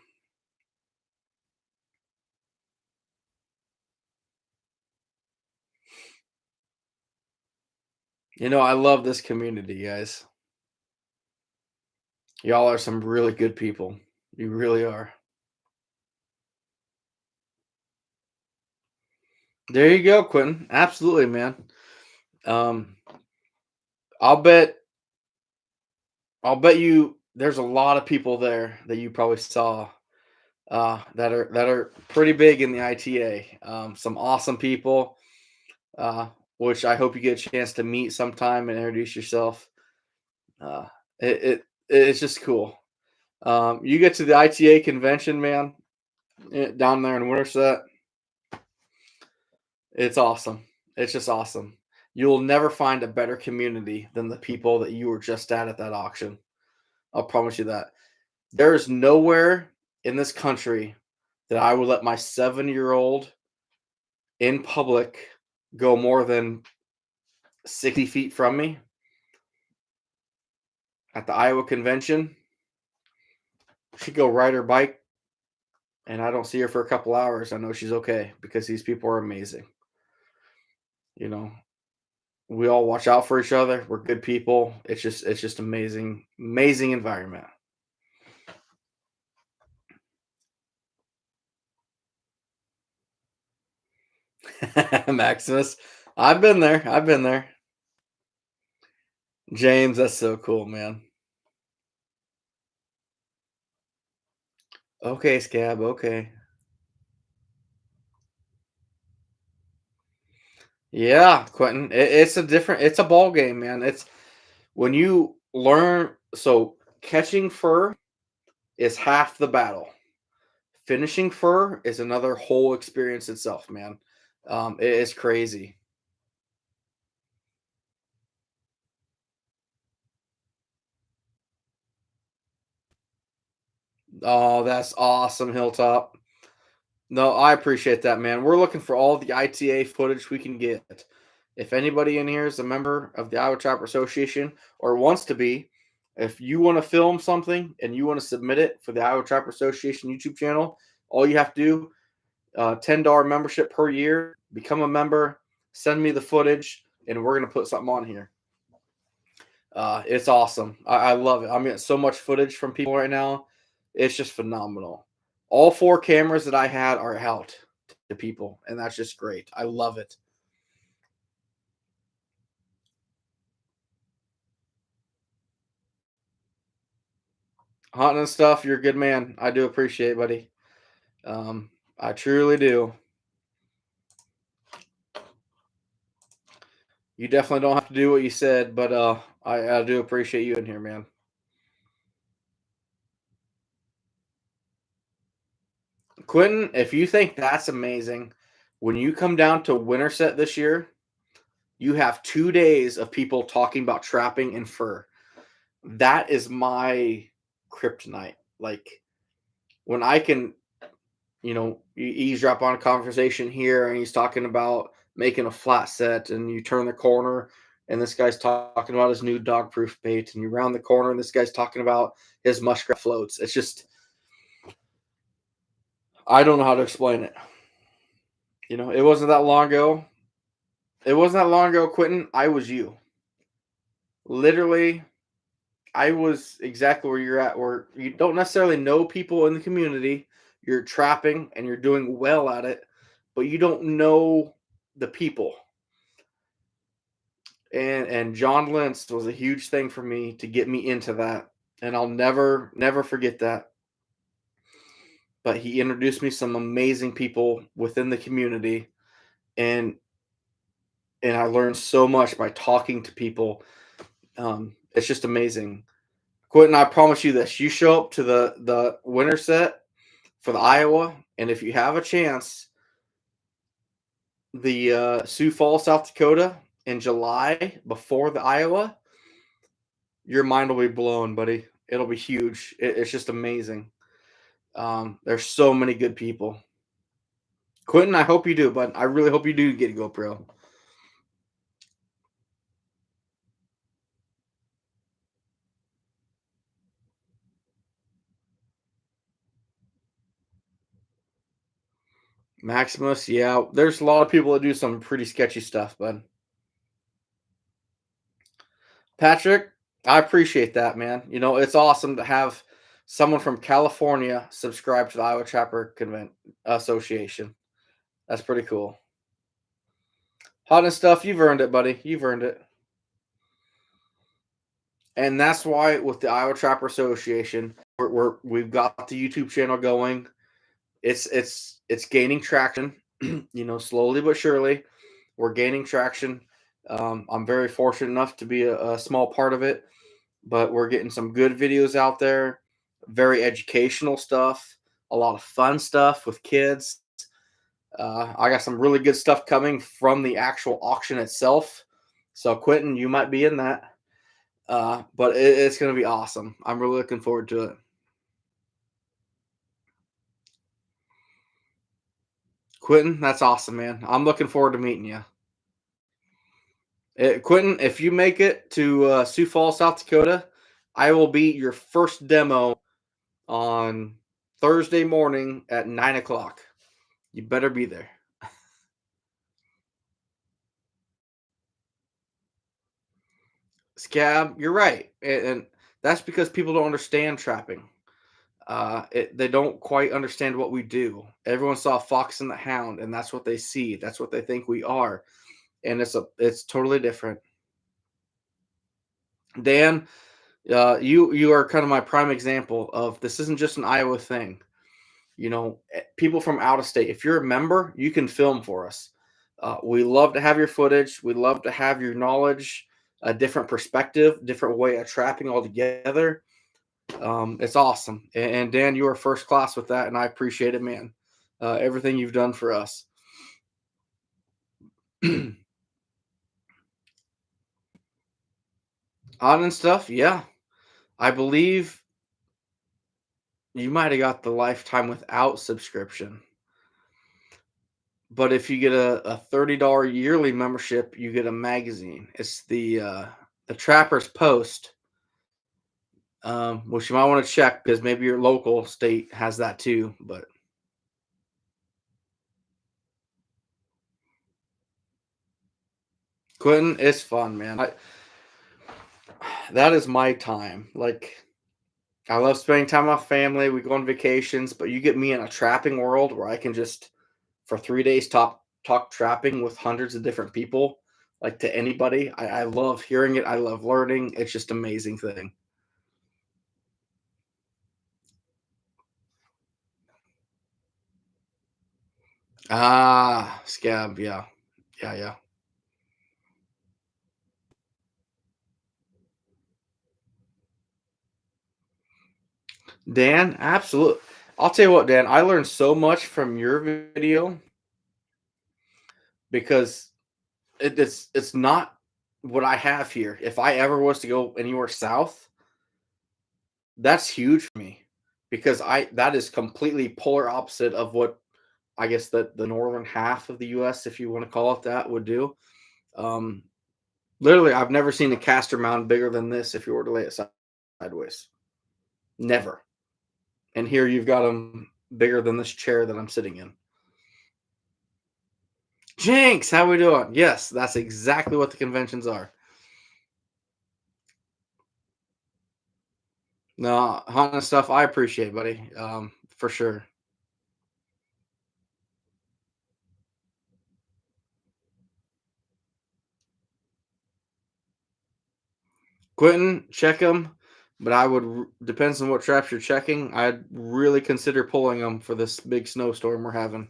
I love this community, guys. Y'all are some really good people. You really are. There you go, Quentin. Absolutely, man. Um, I'll bet I'll bet you there's a lot of people there that you probably saw that are pretty big in the ITA. Some awesome people, uh, which I hope you get a chance to meet sometime and introduce yourself. Uh, it's just cool. You get to the ITA convention, man, down there in Winterset. It's awesome. It's just awesome. You'll never find a better community than the people that you were just at that auction. I'll promise you that. There is nowhere in this country that I would let my 7-year-old in public go more than 60 feet from me at the Iowa convention. She'd go ride her bike, and I don't see her for a couple hours. I know she's okay because these people are amazing. You know, we all watch out for each other. We're good people. It's just amazing, amazing environment. Maximus, I've been there. I've been there. James, that's so cool, man. Okay, Scab. Okay. Yeah, Quentin. It's a ball game, man. It's when you learn. So catching fur is half the battle. Finishing fur is another whole experience itself, man. It is crazy. Oh, that's awesome, Hilltop. No, I appreciate that, man. We're looking for all the ITA footage we can get. If anybody in here is a member of the Iowa Trapper Association or wants to be, if you want to film something and you want to submit it for the Iowa Trapper Association YouTube channel, all you have to do, $10 membership per year, become a member, send me the footage, and we're going to put something on here. It's awesome. I love it. I'm getting so much footage from people right now. It's just phenomenal. All four cameras that I had are out to people, and that's just great. I love it. Hunting and stuff, you're a good man. I do appreciate it, buddy. I truly do. You definitely don't have to do what you said, but I do appreciate you in here, man. Quentin, if you think that's amazing, when you come down to Winterset this year, you have 2 days of people talking about trapping and fur. That is my kryptonite. Like when I can, eavesdrop on a conversation here and he's talking about making a flat set and you turn the corner and this guy's talking about his new dog proof bait and you round the corner and this guy's talking about his muskrat floats. It's just, I don't know how to explain it. It wasn't that long ago. It wasn't that long ago, Quentin. I was you. Literally, I was exactly where you're at, where you don't necessarily know people in the community. You're trapping and you're doing well at it, but you don't know the people. And John Lentz was a huge thing for me to get me into that, and I'll never forget that. But he introduced me some amazing people within the community, and I learned so much by talking to people. It's just amazing. Quentin, I promise you this: you show up to the winter set for the Iowa, and if you have a chance, the Sioux Falls, South Dakota, in July before the Iowa, your mind will be blown, buddy. It'll be huge. It's just amazing. There's so many good people. Quentin, I hope you do, but I really hope you do get a GoPro. Maximus, yeah, there's a lot of people that do some pretty sketchy stuff, but Patrick, I appreciate that, man. It's awesome to have someone from California subscribe to the Iowa Trapper Association. That's pretty cool. Hot and stuff, you've earned it, buddy. You've earned it. And that's why with the Iowa Trapper Association, we've got the YouTube channel going. It's gaining traction, slowly but surely. We're gaining traction. I'm very fortunate enough to be a small part of it, but we're getting some good videos out there, very educational stuff, a lot of fun stuff with kids. I got some really good stuff coming from the actual auction itself. So, Quentin, you might be in that. But it's going to be awesome. I'm really looking forward to it. Quentin, that's awesome, man. I'm looking forward to meeting you. Quentin, if you make it to Sioux Falls, South Dakota, I will be your first demo on Thursday morning at 9 o'clock. You better be there. Scab, you're right, and that's because people don't understand trapping. They don't quite understand what we do. Everyone saw Fox and the Hound, and that's what they see. That's what they think we are, and it's totally different. Dan, you are kind of my prime example of this isn't just an Iowa thing. People from out of state. If you're a member, you can film for us. We love to have your footage. We love to have your knowledge, a different perspective, different way of trapping altogether. It's awesome. And Dan, you are first class with that, and I appreciate it, man. Everything you've done for us. Odd and stuff, yeah. I believe you might have got the lifetime without subscription. But if you get a $30 yearly membership, you get a magazine. It's the Trapper's Post, which you might want to check because maybe your local state has that too. But Quentin, it's fun, man. That is my time. Like I love spending time with my family. We go on vacations, but you get me in a trapping world where I can just for 3 days talk trapping with hundreds of different people, like to anybody. I love hearing it. I love learning. It's just amazing thing. Ah, scab, yeah. Yeah, yeah. Dan, absolutely. I'll tell you what, Dan, I learned so much from your video because it's not what I have here. If I ever was to go anywhere south, that's huge for me because I that is completely polar opposite of what I guess the northern half of the US, if you want to call it that, would do. Um, Literally, I've never seen a caster mound bigger than this if you were to lay it sideways. Never. And here you've got them bigger than this chair that I'm sitting in. Jinx, how we doing? Yes, that's exactly what the conventions are. No, hunting stuff I appreciate, buddy. For sure. Quentin, check them, but I would depends on what traps you're checking. I'd really consider pulling them for this big snowstorm we're having.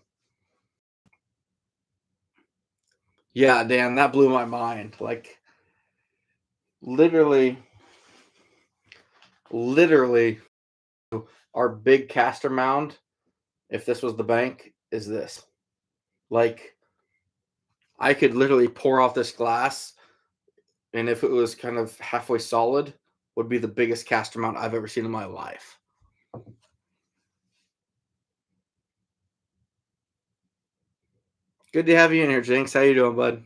Yeah, Dan, that blew my mind. Like literally, literally, our big caster mound, if this was the bank, is this. Like I could literally pour off this glass, and if it was kind of halfway solid, would be the biggest caster mount I've ever seen in my life. Good to have you in here, Jinx. How you doing, bud?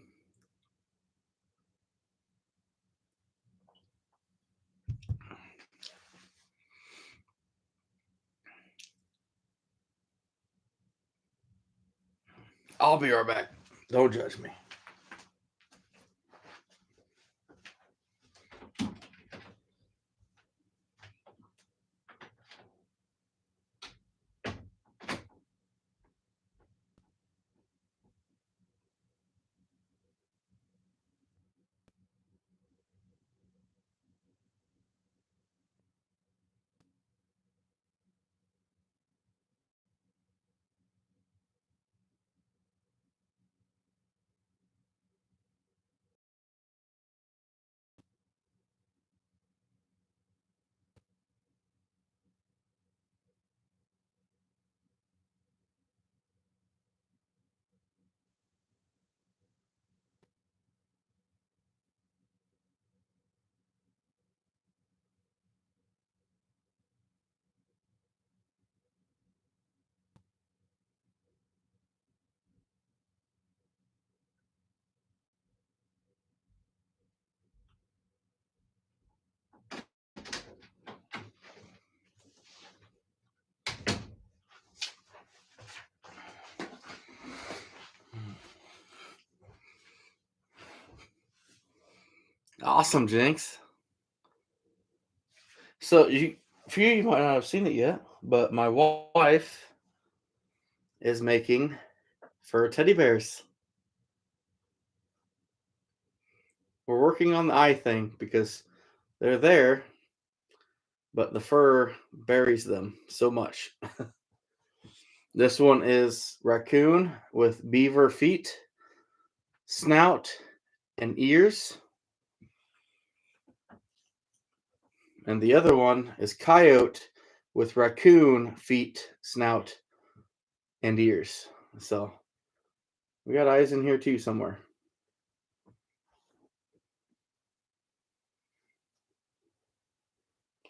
I'll be right back. Don't judge me. Awesome, Jinx. So for you might not have seen it yet, but my wife is making fur teddy bears. We're working on the eye thing because they're there, but the fur buries them so much. This one is raccoon with beaver feet, snout, and ears. And the other one is coyote with raccoon feet, snout, and ears. So we got eyes in here too somewhere.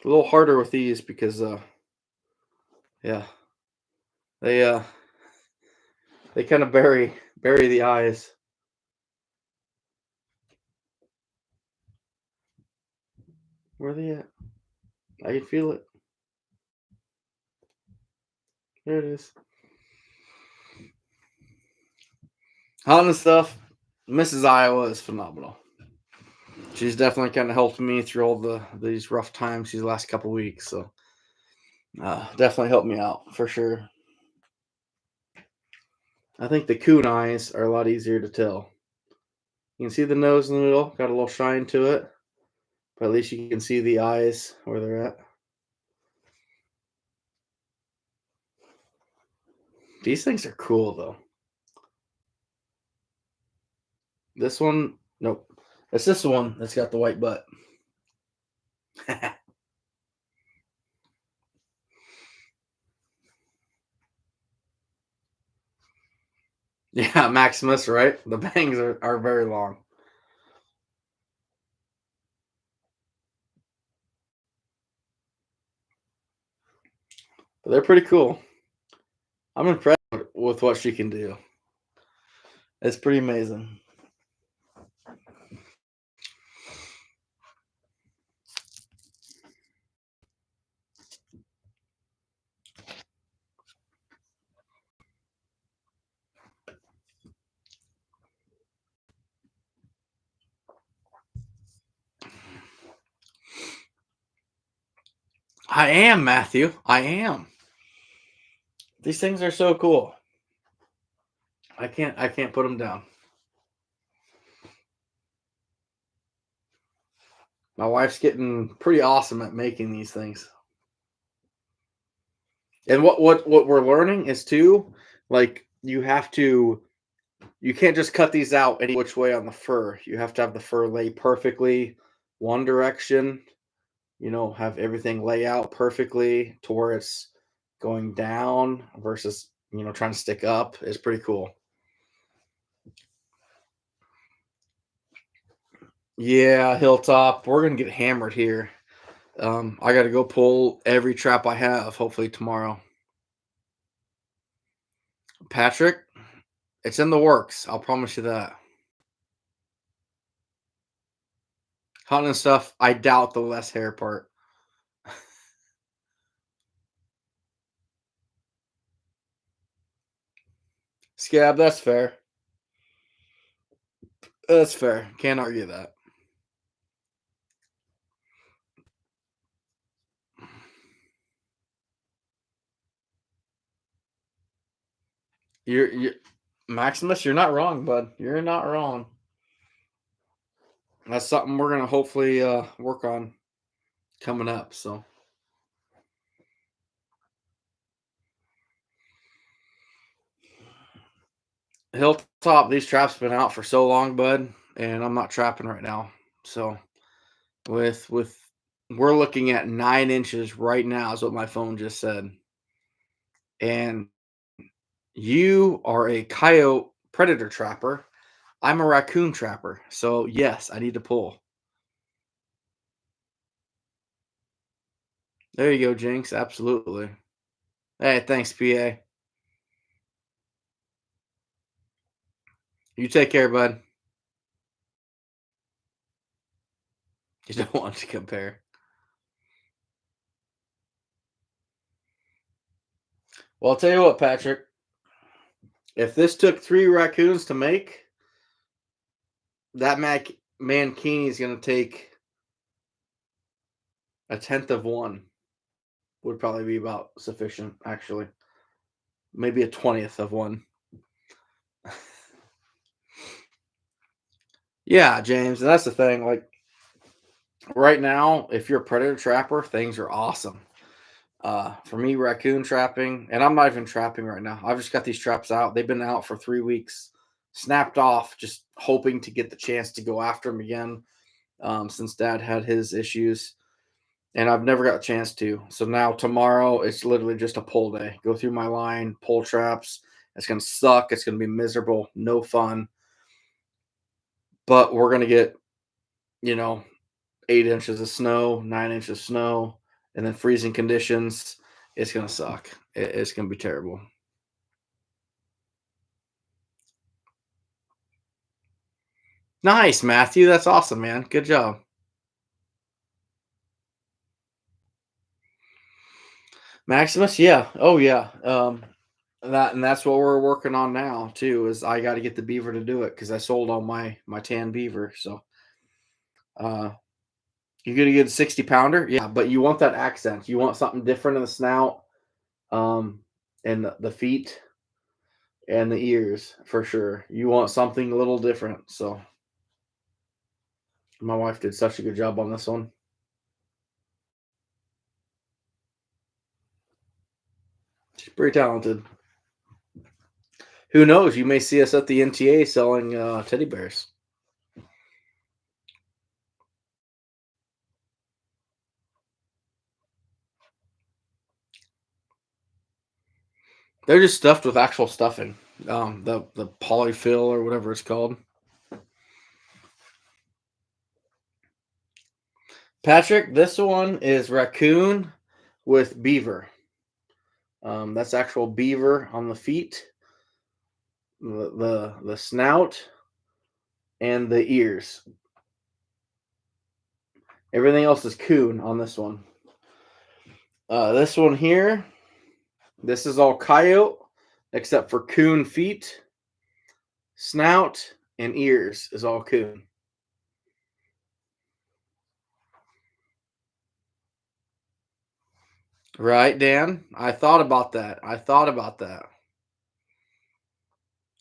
A little harder with these because yeah, they uh they kind of bury the eyes. Where are they at? I can feel it. There it is. Hunting and stuff. Mrs. Iowa is phenomenal. She's definitely kind of helped me through all these rough times these last couple weeks. So definitely helped me out for sure. I think the coon eyes are a lot easier to tell. You can see the nose in the middle, got a little shine to it, but at least you can see the eyes where they're at. These things are cool though. This one, nope. It's this one that's got the white butt. Yeah, Maximus, right? The bangs are very long. But they're pretty cool. I'm impressed with what she can do. It's pretty amazing. I am, Matthew. I am. These things are so cool. I can't put them down. My wife's getting pretty awesome at making these things. And what we're learning is too, like you can't just cut these out any which way on the fur. You have to have the fur lay perfectly one direction, have everything lay out perfectly to where it's going down versus, trying to stick up is pretty cool. Yeah, Hilltop, we're gonna get hammered here. I got to go pull every trap I have, hopefully tomorrow. Patrick, it's in the works. I'll promise you that. Hunting and stuff, I doubt the less hair part. Scab, that's fair. That's fair. Can't argue that. You're Maximus, you're not wrong, bud. You're not wrong. That's something we're gonna hopefully work on coming up. So Hilltop, these traps been out for so long, bud, and I'm not trapping right now. So with we're looking at 9 inches right now, is what my phone just said. And you are a coyote predator trapper. I'm a raccoon trapper. So yes, I need to pull. There you go, Jinx. Absolutely. Hey, thanks, PA. You take care, bud. You don't want to compare. Well, I'll tell you what, Patrick. If this took 3 raccoons to make, that Mankini is going to take a tenth of one. Would probably be about sufficient, actually. Maybe a 20th of one. Yeah, James, and that's the thing. Like right now, if you're a predator trapper, things are awesome. For me, raccoon trapping, and I'm not even trapping right now. I've just got these traps out. They've been out for 3 weeks, snapped off, just hoping to get the chance to go after them again. Since Dad had his issues, and I've never got a chance to. So now tomorrow, it's literally just a pull day. Go through my line, pull traps. It's gonna suck. It's gonna be miserable, no fun. But we're gonna get, you know, 8 inches of snow, 9 inches of snow, and then freezing conditions. It's gonna suck. It's gonna be terrible. Nice, Matthew. That's awesome, man. Good job. Maximus, yeah. Oh yeah. That's what we're working on now too. Is I got to get the beaver to do it because I sold all my tan beaver. So uh, you're gonna get a 60 pounder, yeah. But you want that accent. You want something different in the snout, and the feet and the ears for sure. You want something a little different. So my wife did such a good job on this one. She's pretty talented. Who knows? You may see us at the NTA selling teddy bears. They're just stuffed with actual stuffing. The polyfill or whatever it's called. Patrick, this one is raccoon with beaver. That's actual beaver on the feet, the snout, and the ears. Everything else is coon on this one. This one here, this is all coyote except for coon feet, snout, and ears is all coon. Right, Dan? I thought about that. I thought about that.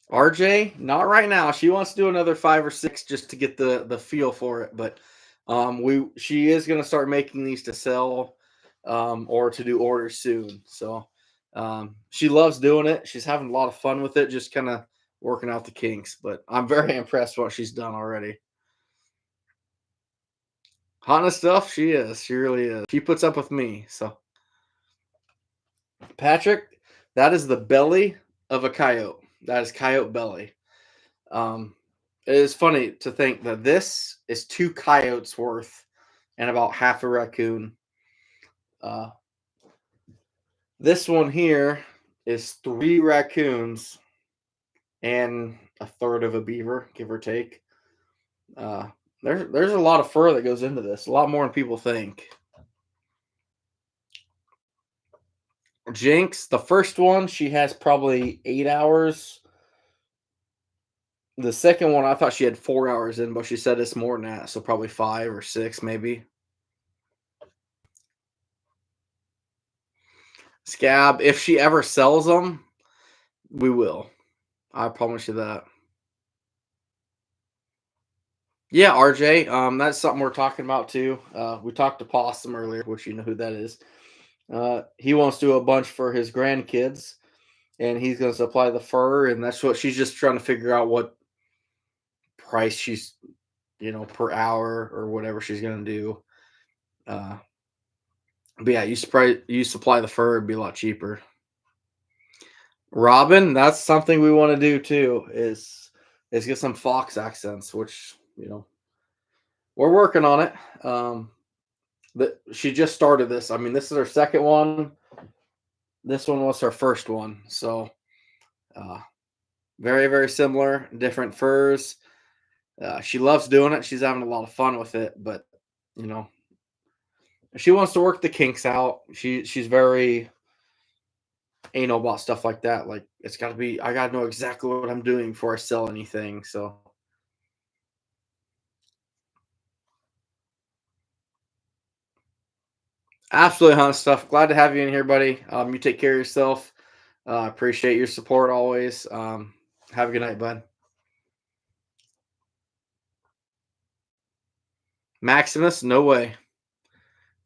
RJ, not right now. She wants to do another 5 or 6 just to get the feel for it. But we she is going to start making these to sell, or to do orders soon. So she loves doing it. She's having a lot of fun with it, just kind of working out the kinks. But I'm very impressed what she's done already. Hot and stuff, she is. She really is. She puts up with me. So Patrick, that is the belly of a coyote. That is coyote belly. Um, it is funny to think that this is 2 coyotes worth and about half a raccoon. Uh, this one here is 3 raccoons and a third of a beaver, give or take. Uh, there's a lot of fur that goes into this, a lot more than people think. Jinx, the first one, she has probably 8 hours. The second one, I thought she had 4 hours in, but she said it's more than that, so probably 5 or 6, maybe. Scab, if she ever sells them, we will. I promise you that. Yeah, RJ, that's something we're talking about too. We talked to Possum earlier, which you know who that is. He wants to do a bunch for his grandkids, and he's going to supply the fur, and that's what she's just trying to figure out what price she's, per hour or whatever she's going to do. But yeah, you supply the fur, it'd be a lot cheaper. Robin, that's something we want to do too. Is get some fox accents, which we're working on it. But she just started this. I mean, this is her second one. This one was her first one. So, uh, very very similar, different furs. She loves doing it. She's having a lot of fun with it. But you know, she wants to work the kinks out. She's very anal about stuff like that. Like it's got to be. I got to know exactly what I'm doing before I sell anything. So absolutely, hunt stuff. Glad to have you in here, buddy. You take care of yourself. Appreciate your support always. Have a good night, bud. Maximus, no way.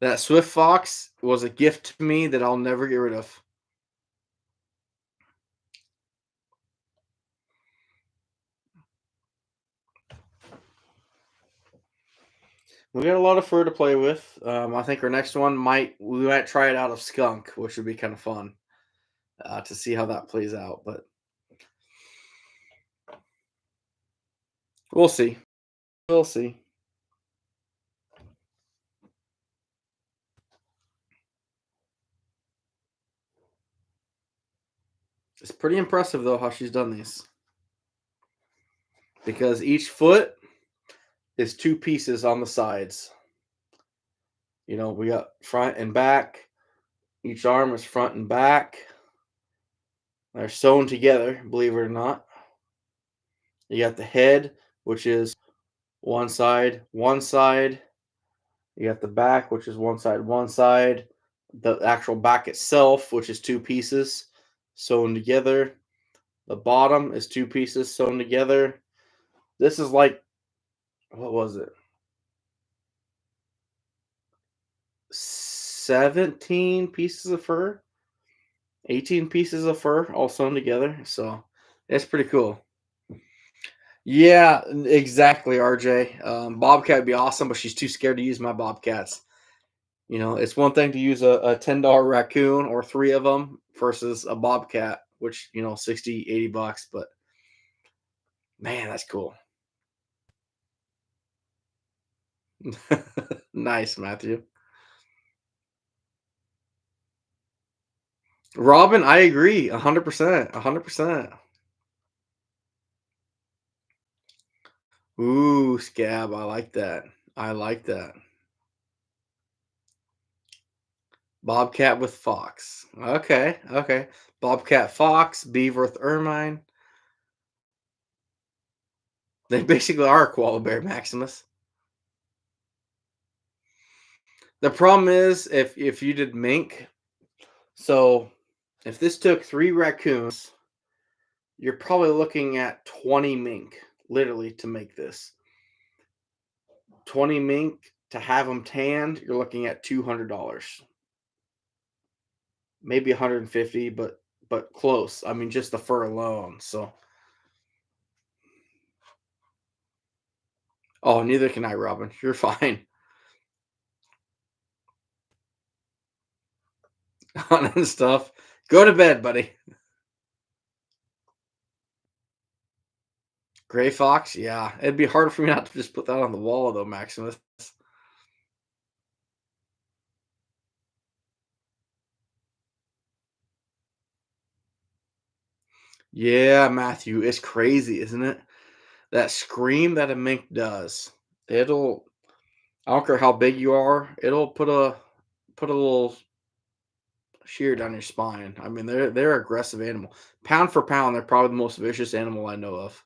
That Swift Fox was a gift to me that I'll never get rid of. We got a lot of fur to play with. I think our next one we might try it out of skunk, which would be kind of fun to see how that plays out. But we'll see. We'll see. It's pretty impressive though how she's done these because each foot is two pieces on the sides. You know, we got front and back. Each arm is front and back. They're sewn together, believe it or not. You got the head, which is one side, one side. You got the back, which is one side, one side. The actual back itself, which is two pieces sewn together. The bottom is two pieces sewn together. This is like, what was it? 17 pieces of fur, 18 pieces of fur all sewn together. So it's pretty cool. Yeah, exactly, RJ. Bobcat would be awesome, but she's too scared to use my bobcats. You know, it's one thing to use a $10 raccoon or three of them versus a bobcat, which, 60, $80, but man, that's cool. Nice, Matthew. Robin, I agree. 100%. 100%. Ooh, scab. I like that. I like that. Bobcat with fox. Okay. Okay. Bobcat fox, beaver with ermine. They basically are a koala bear, Maximus. The problem is if you did mink, so if this took 3 raccoons, you're probably looking at 20 mink, literally, to make this. 20 mink to have them tanned, you're looking at $200. Maybe 150, but close. I mean, just the fur alone. So, oh, neither can I, Robin. You're fine. On and stuff. Go to bed, buddy. Gray fox, yeah. It'd be hard for me not to just put that on the wall, though, Maximus. Yeah, Matthew, it's crazy, isn't it? That scream that a mink does. It'll I don't care how big you are, it'll put a little shear down your spine. I mean, they're aggressive animal. Pound for pound, they're probably the most vicious animal I know of.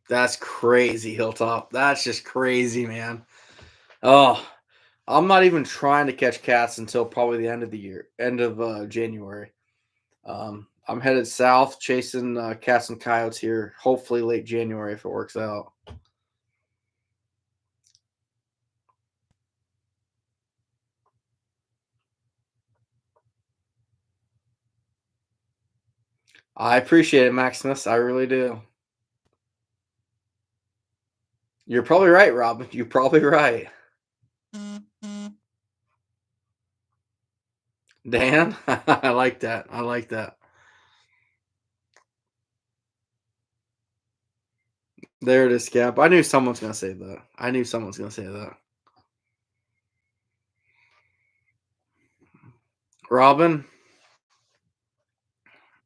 That's crazy, Hilltop. That's just crazy, man. Oh, I'm not even trying to catch cats until probably the end of the year, end of January. I'm headed south chasing cats and coyotes here, hopefully late January if it works out. I appreciate it, Maximus. I really do. You're probably right, Robin. You're probably right. Dan, I like that. I like that. There it is, Scap. I knew someone's gonna say that. I knew someone's gonna say that. Robin,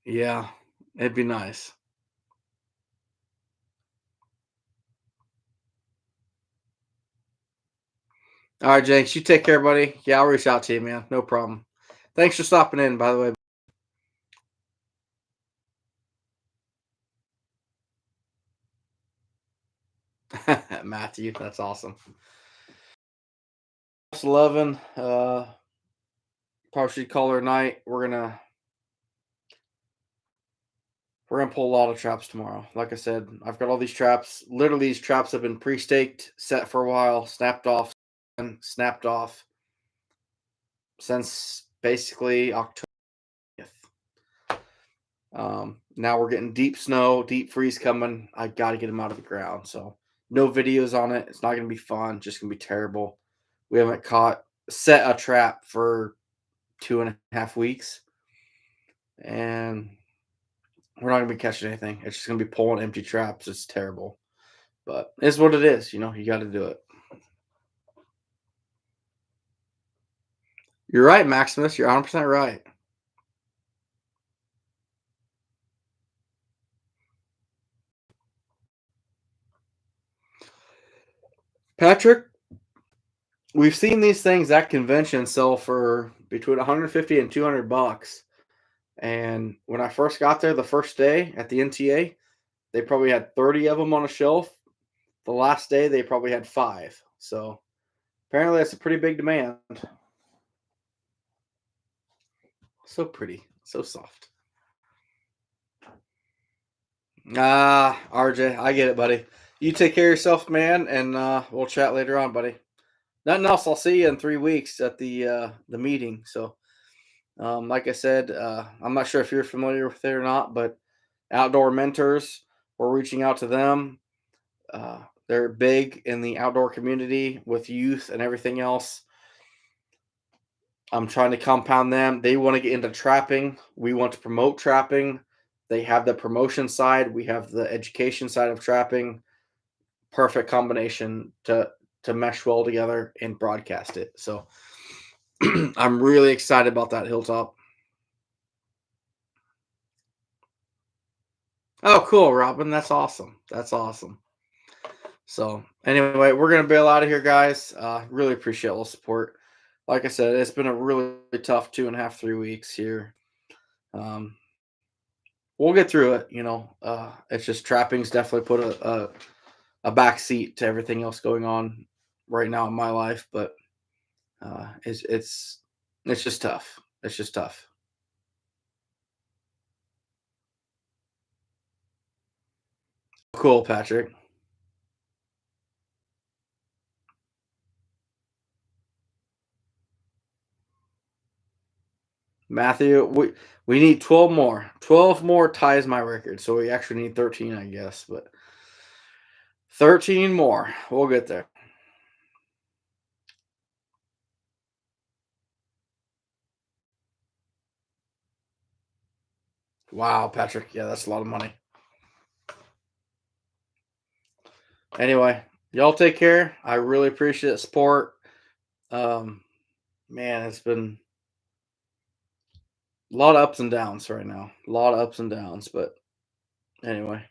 yeah, it'd be nice. All right, Jenks, you take care, buddy. Yeah, I'll reach out to you, man. No problem. Thanks for stopping in, by the way. Matthew, that's awesome. 11, probably should call her night. We're gonna pull a lot of traps tomorrow. Like I said, I've got all these traps. Literally, these traps have been pre-staked, set for a while, snapped off, and snapped off since basically October. Now we're getting deep snow, deep freeze coming. I got to get them out of the ground. So no videos on it. It's not gonna be fun. Just gonna be terrible. We haven't set a trap for 2.5 weeks, and we're not gonna be catching anything. It's just gonna be pulling empty traps. It's terrible, but it's what it is. You know, you got to do it. You're right, Maximus. You're 100% right. Patrick, we've seen these things at convention sell for between 150 and $200. And when I first got there the first day at the NTA, they probably had 30 of them on a shelf. The last day, they probably had 5. So apparently, that's a pretty big demand. So pretty, so soft. RJ, I get it, buddy. You take care of yourself, man, and we'll chat later on, buddy. Nothing else. I'll see you in 3 weeks at the meeting. So, like I said, I'm not sure if you're familiar with it or not, but Outdoor Mentors, we're reaching out to them. They're big in the outdoor community with youth and everything else. I'm trying to compound them. They want to get into trapping. We want to promote trapping. They have the promotion side. We have the education side of trapping. Perfect combination to mesh well together and broadcast it. So I'm really excited about that, Hilltop. Oh, cool, Robin. That's awesome. That's awesome. So anyway, we're gonna bail out of here, guys. Really appreciate all the support. Like I said, it's been a really tough 2.5, 3 weeks here. We'll get through it. You know, it's just trapping's definitely put a back seat to everything else going on right now in my life, but it's just tough. It's just tough. Cool, Patrick. Matthew, we need 12 more. 12 more ties my record, so we actually need 13, I guess, but 13 more. We'll get there. Wow, Patrick. Yeah, that's a lot of money. Anyway, y'all take care. I really appreciate the support. Um, man, it's been a lot of ups and downs right now. A lot of ups and downs, but anyway,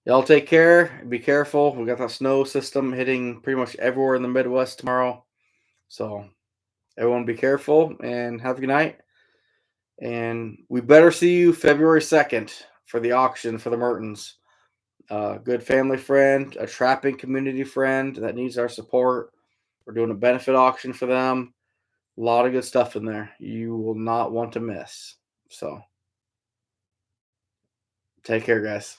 y'all take care. Be careful. We got that snow system hitting pretty much everywhere in the Midwest tomorrow. So everyone be careful and have a good night. And we better see you February 2nd for the auction for the Mertens. Good family friend, a trapping community friend that needs our support. We're doing a benefit auction for them. A lot of good stuff in there. You will not want to miss. So take care, guys.